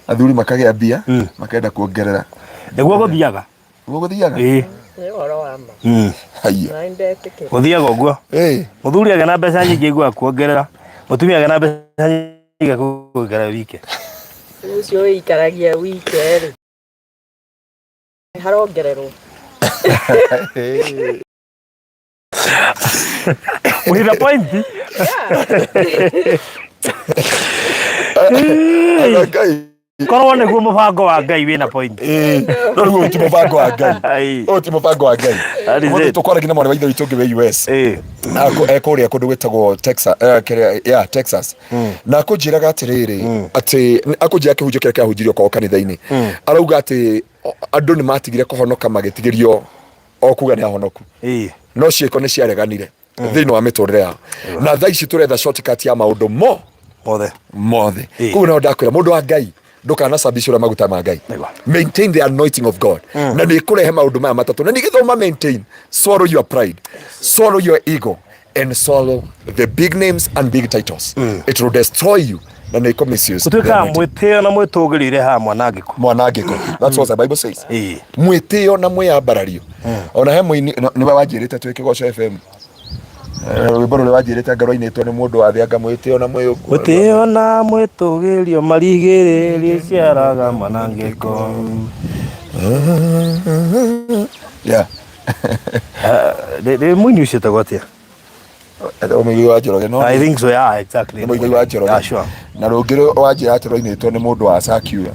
[SPEAKER 5] athuri makagea bia makenda kuongerera
[SPEAKER 2] niguo guthiaga
[SPEAKER 5] ni
[SPEAKER 1] horo wa ma
[SPEAKER 5] haiya
[SPEAKER 2] guthiaga uguo muthuri agena mbeca nyingi igwa kuongerera mutumia agena mbeca nyingi kuongerera wike
[SPEAKER 1] ucio ikaragia wike ri harongererwo
[SPEAKER 2] with a point
[SPEAKER 5] Okay.
[SPEAKER 2] korwo niguo mubango wa Ngai wina point
[SPEAKER 5] no niguo ti mubango wa Ngai o ti mubango wa Ngai mo tukwara gina mwana wa ithe witu ngi we US na ko ekuria kundu gwetagwo Texas Texas na akunjiraga atiriri ati akunjira kihunjio kiria kiahunjirio kwa kanitha-ini arauga ati andu ni matigire kuhonoka magitigirio o kuga ni ahonoku no ciiko ni ciareganire thiini wa miturire yao na thaa ici turetha shortcut ya maundu mothe kuno ndakwira mundu wa Ngai ndukana sabicura maguta ma Ngai maintain the anointing of God na ni kurehe maundu maya matatu na nigithoma maintain swallow your pride, swallow your ego and swallow the big names and big titles. It will destroy you na ni misuse
[SPEAKER 2] kutuika mwitio na mwitugirire ha mwanangiko
[SPEAKER 5] that's what the Bible says mwitio na mwiyambarario ona he muini ni wajirite twikigoco FM wiboro le wajirite ngaro-ini tu ni mundu wa thianga mwitio na
[SPEAKER 2] mwitio na mwitugirio marigiririe ciaraga mwanangiko de muini ucite gwatia I think so, yeah, exactly.
[SPEAKER 5] Sure. Na rugiro wajira atiro-ini tu ni mundu wa sakiura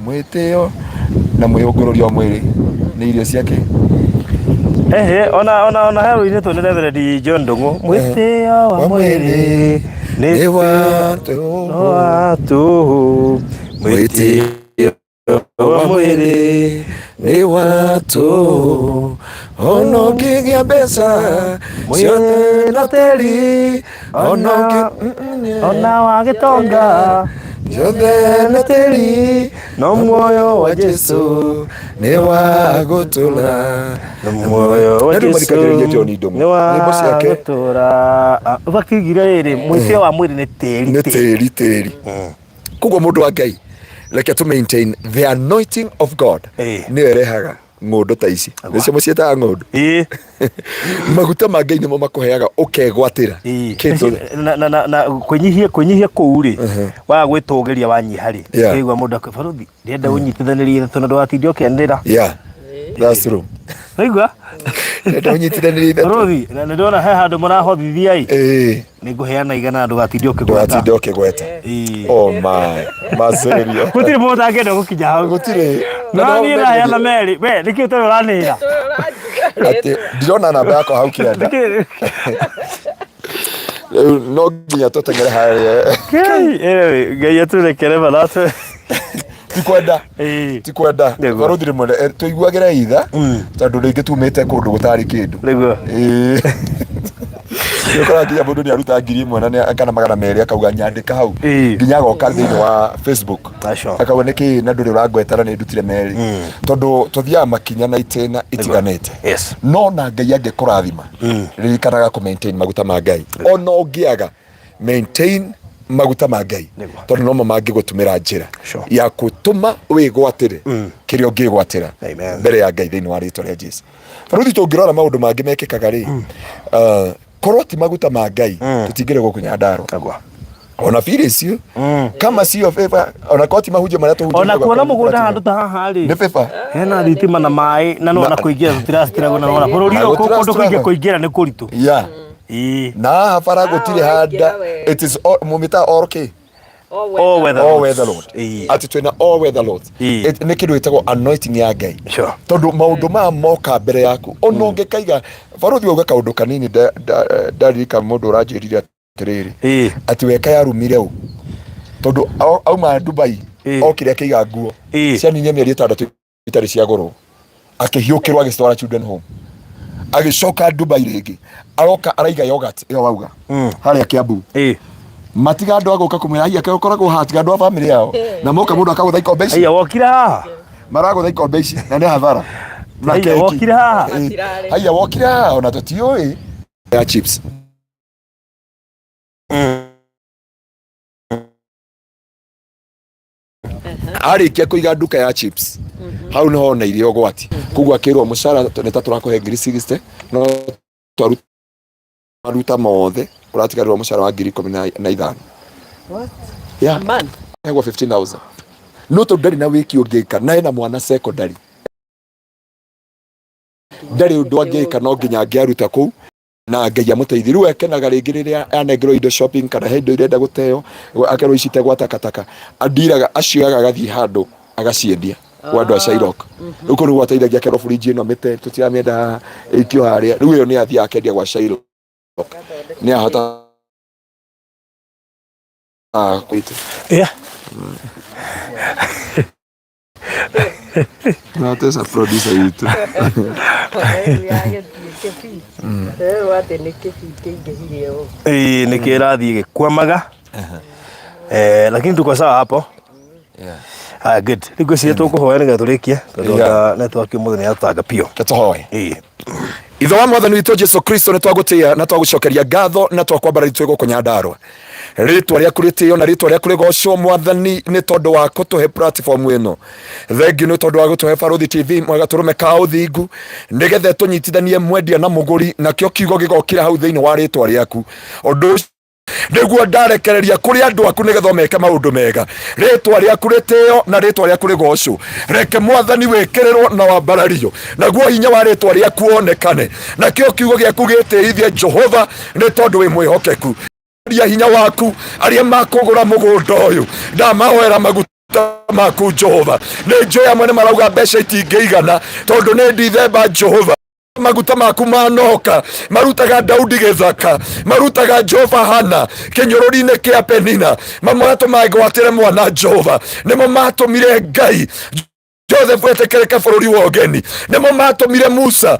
[SPEAKER 5] mwitio na mwiyungururio mwiri ni irio ciake
[SPEAKER 2] ona hero ini tu ni Reverend John Ndungu mwitio wa mwiri ni watu mwitio wa mwiri ni watu ono kigia besa ciothe na teri ona wagitonga ciothe na teri no muoyo wa Jesu ni wa gutula no muoyo wa Jesu ni wa gutula bakigire iri mwitio wa mwiri ni teri kugo mundu wa Ngai like to maintain the anointing of God ni erehaga ngondo ta ici nicio mucietaga ngondo maguta ma Ngai nimo makuheaga ukegwatira kindu na kunyihia kuuri wa gwitugiria wanyiha ri igwa mundu akabaruthi ndienda unyitithanirie tondu watindio kendira
[SPEAKER 5] that's true
[SPEAKER 2] igwa
[SPEAKER 5] ndienda unyitithanirie
[SPEAKER 2] baruthi na ndona he handu marahothithia ni nguheana igana andu gatindio
[SPEAKER 5] kigweta oh my maserio
[SPEAKER 2] gutire mundu angenda gukinya hau
[SPEAKER 5] gutire
[SPEAKER 2] na ni na yana meri we niki utari uranira
[SPEAKER 5] ati ndirona namba yako hau kienda no nginya tutengere haria
[SPEAKER 2] Ngai aturekere balatu
[SPEAKER 5] tikwenda baruthire mune tuiguagire itha tondu ringi tumite kundu gutari kindu yokora nginya mundu ni aruta ngiri imwe na akana magana meri akauga nyandika hau nginya goka thiini wa Facebook akauga niki na nduri urangwetara ni ndutire meri tondu tuthia makinya na itena itiganete no na Ngai angikurathima ririkanaga ku maintain maguta ma Ngai ona ungiaga maintain maguta ma Ngai tondu no mamangi gutumira njira ya gutuma wigwatire kirio ngigwatira mbere ya Ngai thiini wa ritwa ria Jesu baruthi tungirora maundu mangi mekikaga ri korwo ti maguta ma Ngai tutingire guku Nyandarua ona vile icio kama sio favor ona koti mahunjio maria tuhunjio
[SPEAKER 2] ona kuona mugunda handu ta haha ri
[SPEAKER 5] ni favor
[SPEAKER 2] hena thitima na mai na no na kuingira tutirasitira na ona bururi o kundu kuingira ni kuritu
[SPEAKER 5] na hafara gutire handa it is mumita orke all weather Lord ati twina all weather Lord ni kindu gitagwo anointing ya Ngai tondu maundu ma moka mbere yaku ona ungikaiga baruthi uga kaundu kanini ndarika mundu uranjirire atiriri ati weka yarumire u tondu auma Dubai okire akiga nguo cianinya mieri 6 itari cia goro akihiukirwa agistwara children home agicoka Dubai ringi aroka araiga yogurt iyo wauga haria Kiambu matiga andu agoka kumwira hiya ke ukoragwo hatiga andu a family yao na moka mundu akagutha ikombe ici
[SPEAKER 2] hiya wokira haha
[SPEAKER 5] maragutha ikombe ici na ni havara
[SPEAKER 2] hiya wokira haha
[SPEAKER 5] hiya wokira haha ona tutioi ya chips arikia kuiga nduka ya chips hau no na irio gwati kugwa akirwo mucara neta turakuhe ngiri 60 no twaruta mothe uratigarirwo mucara wa ngiri 15 what man ego 15000 no to ndari na wiki ungika nae na mwana secondary ndari undu angika no nginya angiaruta kuu na Ngai amuteithie riu ekenaga ringi riria anengerwo indo shopping kana hendo irenda guteo akerwo icitegwa takataka adiraga acioyaga agathii handu agaciendia kwa andu a Shairok riu kunu gwateithagia akerwo fridge ino mite tutiramenda ikio haria riu iyo ni athia akendia gwa Shairok ni ahota kuita na tesa producer yitu
[SPEAKER 2] nikirathi gikwamaga lakini tuko sawa hapo. Good. Niko cia tukuhoya niga turikie tondu network muthenya yatanga pio
[SPEAKER 5] tuhoye itho wa mwathani witu Jesu Kristo ni twagutia na twagucokeria ngatho na twakwambara itwego ku Nyandarua ritwa riaku ritio na ritwa riaku rigocwo mwathani ni tondu wa kutuhe platform ino thengi ni tondu wa gutuhe Baruthi TV mwega turume ka uthingu nigethe tunyitithanie mwendia na muguri na kio kiugo gigokira hau thiini wa ritwa riaku undu niguo ndarekereria kuri andu aku nigetha meke maundu mega ritwa riaku ritio na ritwa riaku rigocwo reke mwathani wikirirwo na wambarario naguo hinya wa ritwa riaku onekane na kio kiugo giaku gitithie Jehova ni tondu wi mwihokeku hinya waku aria makugura mugunda uyu ndamahoera maguta maku Jehova ni njoya mwene marauga mbeca itingĩigana tondu ni Dithemba Jehova maguta maku manoka marutaga Daudi githaka marutaga Jehova Hana kinyururi-ini kia Penina mamato magwatire mwana Jehova nimo matumire Ngai Joseph etekereka bururi wa ugeni nimo matumire Musa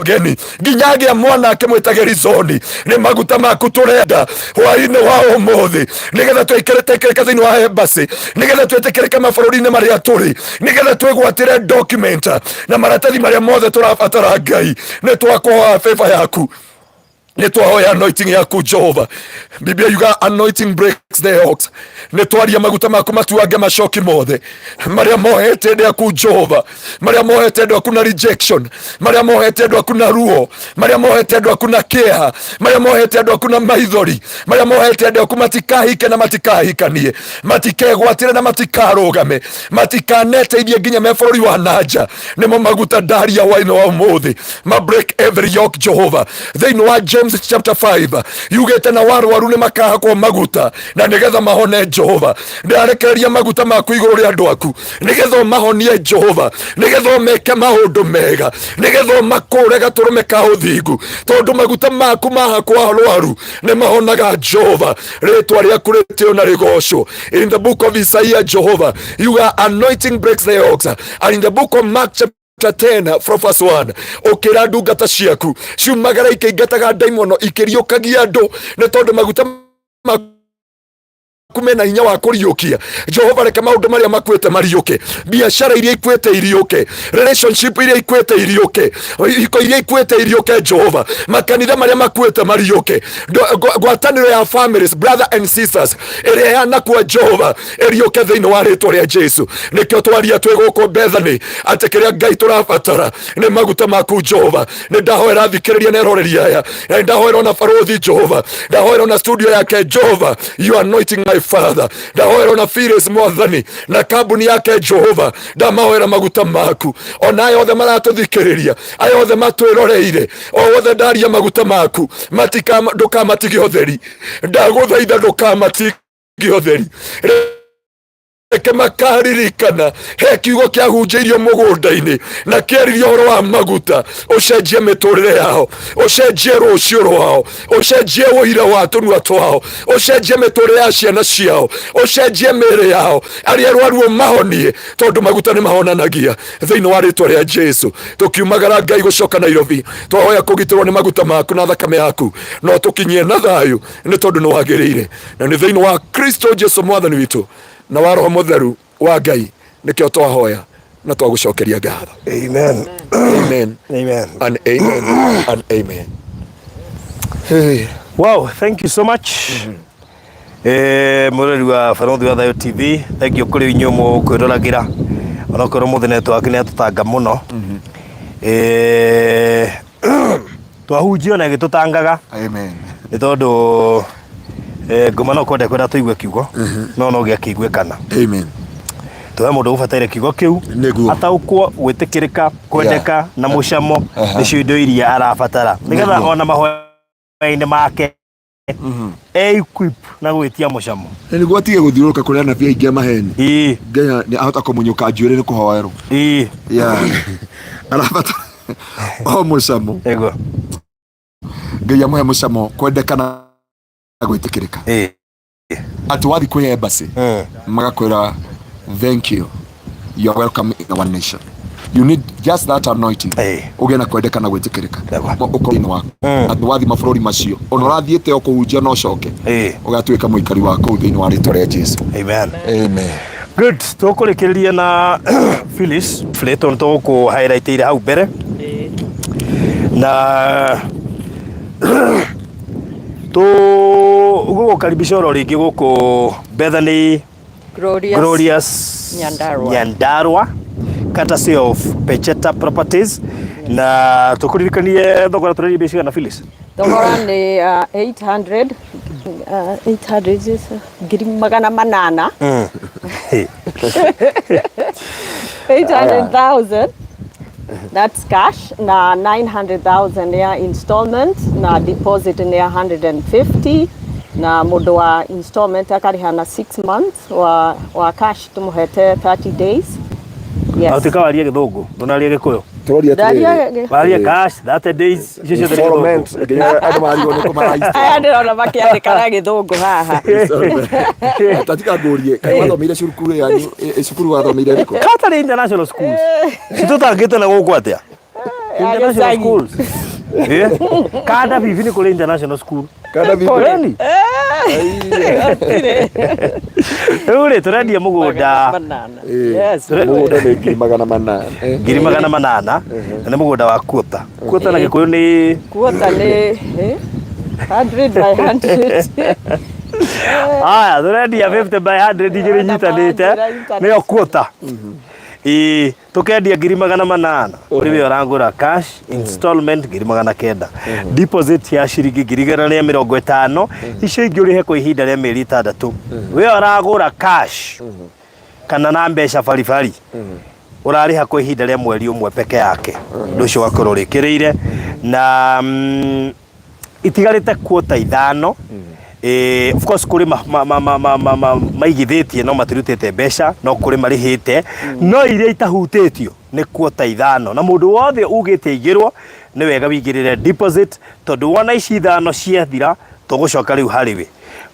[SPEAKER 5] geni nginyagia mwana akimwitagerizoni ni maguta maku turenda hwaini wa umuthi nigetha twikeretekereka thiini wa embassy nigetha twetekereka mabururi-ini maria turi nigetha twigwatire document na maratathi maria mothe turabatara Ngai ni twakwa favor yaku ni twahoya anointing yaku Jehova Biblia yuga anointing breaks the yokes ni twaria maguta maku matuage macoki mothe maria mohete ndi yaku Jehova maria mohete ndi yaku na rejection maria mohete ndi yaku na ruo maria mohete ndi yaku na care maria mohete ndi yaku na maithori maria mohete ndi yaku matikahike na matikahikanie matikegwatire na matikarugame matikaneteithie nginya mebururi wa nanja nimo maguta ndaria waino wa umuthi ma break every yoke Jehova thiini wa James chapter 5 yugete na waru ni makahakwo maguta na nigetha mahone Jehova ndarekereria maguta maku iguru ri andu aku nigetha mahonie Jehova nigetha meke maundu mega nigetha makure gaturume ka uthingu tondu maguta maku mahakwo waru ni mahonaga Jehova ritwa riaku ritio na rigocwo in the book of Isaiah Jehova you are anointing breaks the yokes and in the book of Mark chapter 10 from verse 1 okira ndungata ciaku ciumagara ikaingataga daimono ikiriukagia andu ni tondu maguta kumena hinya wa kuriukia Jehova reke maundu maria makwete mariuke biashara iria ikwete iriuke relationship iria ikwete iriuke iko iria ikwete iriuke Jehova makanitha maria makwete mariuke gwataniro ya families brother and sisters iria yana kwa Jehova iriuke thiini wa ritwa ria Jesu nikio twaria twiguko Bethany atekeria Ngai turabatara ni maguta maku Jehova ni ndahoera thikiriria na roreria aya na ndahoera na Baruthi Jehova ndahoera na studio yake Jehova you are anointing my Father ndahoera na Fires mwathani na kabuni yake Jehova ndamahoera maguta maku onayo othe maratuthikiriria ayo othe matwiroreire othe ndaria maguta maku ndukamatige utheri ndaguthaitha ndukamatige utheri reke makaririkana he kiugo kiahunjĩirio mũgũnda-inĩ na kĩaririo ũhoro wa maguta ũcenjie mĩtũrĩre yao ũcenjie rũciũ rwao ũcenjie ũira wa tũnua twao ũcenjie mĩtũrĩre ya ciana ciao ũcenjie mĩĩrĩ yao arĩa arwaru mahonie tondũ maguta nĩ mahonanagia thĩinĩ wa rĩtwa rĩa Jesu tũkiumagara Ngai gũcoka Nairobi twahoya kũgitĩrwo nĩ maguta maku na thakame yaku no tũkinyie na thayũ nĩ tondũ nĩ wagĩrĩire na nĩ thĩinĩ wa Kristo Jesu mwathani witũ na wa Roho Mutheru wa Ngai nikio twahoya na twagucokeria ngatho.
[SPEAKER 2] Amen.
[SPEAKER 5] Amen.
[SPEAKER 2] Amen.
[SPEAKER 5] And amen. And amen.
[SPEAKER 2] Hey. Wow, thank you so much. Murori wa Baruthi wa Thayo TV, thank you kuri inyo mu kwirораgira. Onokorwo muthe network ni atutanga muno. Twahunjio na gitutangaga.
[SPEAKER 5] Amen.
[SPEAKER 2] Ni tondu ngoma no kwenda kwenda tuigue kiugo no no giakiguikana.
[SPEAKER 5] Amen.
[SPEAKER 2] tuwe mundu ufataire kigo kiu ataukwo gwitikirika kwendeka na mucamo nicio indo iria arabatara nigetha ona mahoya-ini make equip na gwitia mucamo
[SPEAKER 5] niguo atige guthiuruka kuria na pia ingia maheni Ngai ni ahota kumunyuka njuire ni kuhoerwo arabatara o mucamo Ngai amuhe mucamo kwendeka na gwitikirika ati wathi kwi embassy magakwira thank you, you're welcome in our nation. You need just that anointing ugena kwendeka na gwitikirika uko-ini wako ati wathi mabũrũri macio ona ũrathiĩte o kũhunjia no coke ũgatuĩka mũikari wa kũu thĩinĩ wa rĩĩtwa rĩa Jesũ. Amen.
[SPEAKER 2] Good. Tũkũrĩkĩrĩria na Phyllis Fleton tũkũ highlight ire hau mbere na gũgũkaribisha oro rĩngĩ gũkũ Bethany Glorious Nyandarua courtesy of Pecheta Properties na tukuririkanie thogora turari basic na Phyllis
[SPEAKER 1] thogora ni 800 ngiri magana manana 800,000 that's cash na 900,000 ya installment na deposit ni 150 na mundu wa installment akariha na 6 months wa cash tumuhete 30 days. Yes.
[SPEAKER 2] Autika waria githungu ndonaria gikuyu
[SPEAKER 1] waria
[SPEAKER 2] cash 30 days icio ciothe
[SPEAKER 5] installment andu mario ni kumara
[SPEAKER 1] aya ndirona makiandikana githungu haha
[SPEAKER 5] tatika ngorie kai wathomire cukuru yanyu cukuru wathomire riko
[SPEAKER 2] Katari International Schools citutangite na guku atia international schools kada bibi ni kule international school
[SPEAKER 5] kada bibi
[SPEAKER 2] kweli ule turendia mugunda
[SPEAKER 1] yes
[SPEAKER 5] mugunda ni ngiri magana manana
[SPEAKER 2] na mugunda wa kuota na gikuyu ni
[SPEAKER 1] kuota ni 100 by 100
[SPEAKER 2] aya turendia 50 by 100 igiri nyitanite niyo kuota tukendia ngiri magana manana uriwe orangura cash installment ngiri magana kenda deposit ya ciringi ngiri 150 icio ingi urihe kwa ihinda rĩa mĩeri 6 we oragura cash kana na mbeca baribari urariha kwa ihinda rĩa mweri ũmwe peke yake nducio wakorwo rĩkĩrĩire na itigarĩte kuota ithano of course kuri maigithĩtie no matirutĩte mbeca no kuri marĩhĩte no iria itahutĩtio nĩ kuota ithano na mũndũ wothe ugĩte igĩrwo nĩ wega wĩigĩrĩre deposit tondũ wona ici ithano ciathira tũgũcoka rĩu harĩwe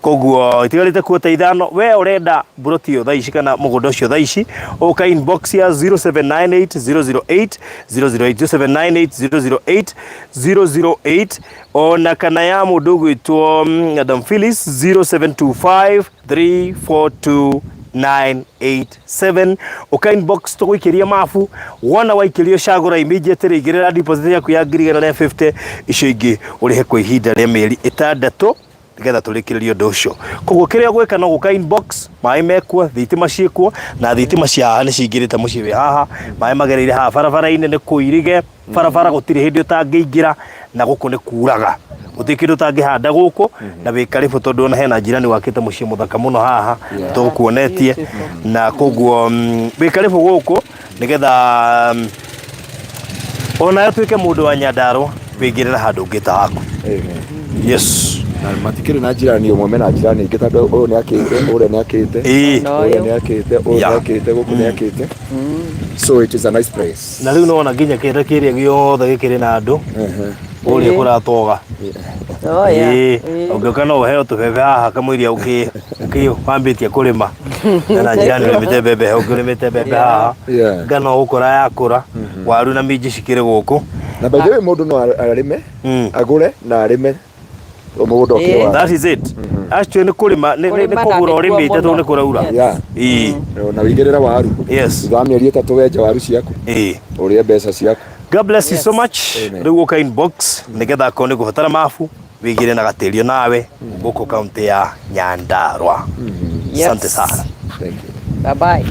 [SPEAKER 2] koguo itigarĩte kuota ithano we urenda buroti yo thaici kana mũgũnda ũcio thaici ũka inbox ya 0798 008 008 ona kana ya mũndũ ũgwĩtwo Madam Phyllis 0725 342 987 uka inbox tugwikiria mafu wona waikirio cagura immediately igirira deposit yaku ya 150 icio ingi urihe kwa ihinda rĩa mĩeri 6 nigetha turikiririo ndu ucio koguo kiria gwika no guka inbox mai mekwo thitima ciekwo na thitima cia ni cingirite mucii wi haha mai magereire haha barabara-ini ni kuirige barabara gutiri hindi utangiingira na guku ni kuraga utikiri utangihanda guku na wi karibu tondu ona hena jirani wakite mucii muthaka muno haha tukuonetie na koguo wi karibu guku nigetha ona tuike mundu wa Nyandarua wigirira handu ngita haku. Yes.
[SPEAKER 5] Na matikiri na jirani umwe mena jirani ingi tondu uyu ni akite uria ni akite uria ni akite uyu ni akite guku ni akite so it is a nice place
[SPEAKER 2] na riu nona nginya kire kiria giothe gikiri na andu uria kuratoga ungiuka no uheo tubebe haha kamwiria wambitie kurima na jirani urimite bebe he urimite bebe haha ngano ukura yakura waru na minji cikiri guku
[SPEAKER 5] na by the way mundu no arime agure na arime omugundo kiwa
[SPEAKER 2] that is it actually ni kurima ni kugura urimite tu ni kuraura
[SPEAKER 5] na wigirira waru thamia ria tatu wenja waru ciaku uria mbeca ciaku.
[SPEAKER 2] God bless you so much. Riu uka inbox nigetha ko ni gubatara mafu wigire na gatirio nawe guku kaunti ya Nyandarua. Asante sana.
[SPEAKER 5] Thank you.
[SPEAKER 1] Bye bye.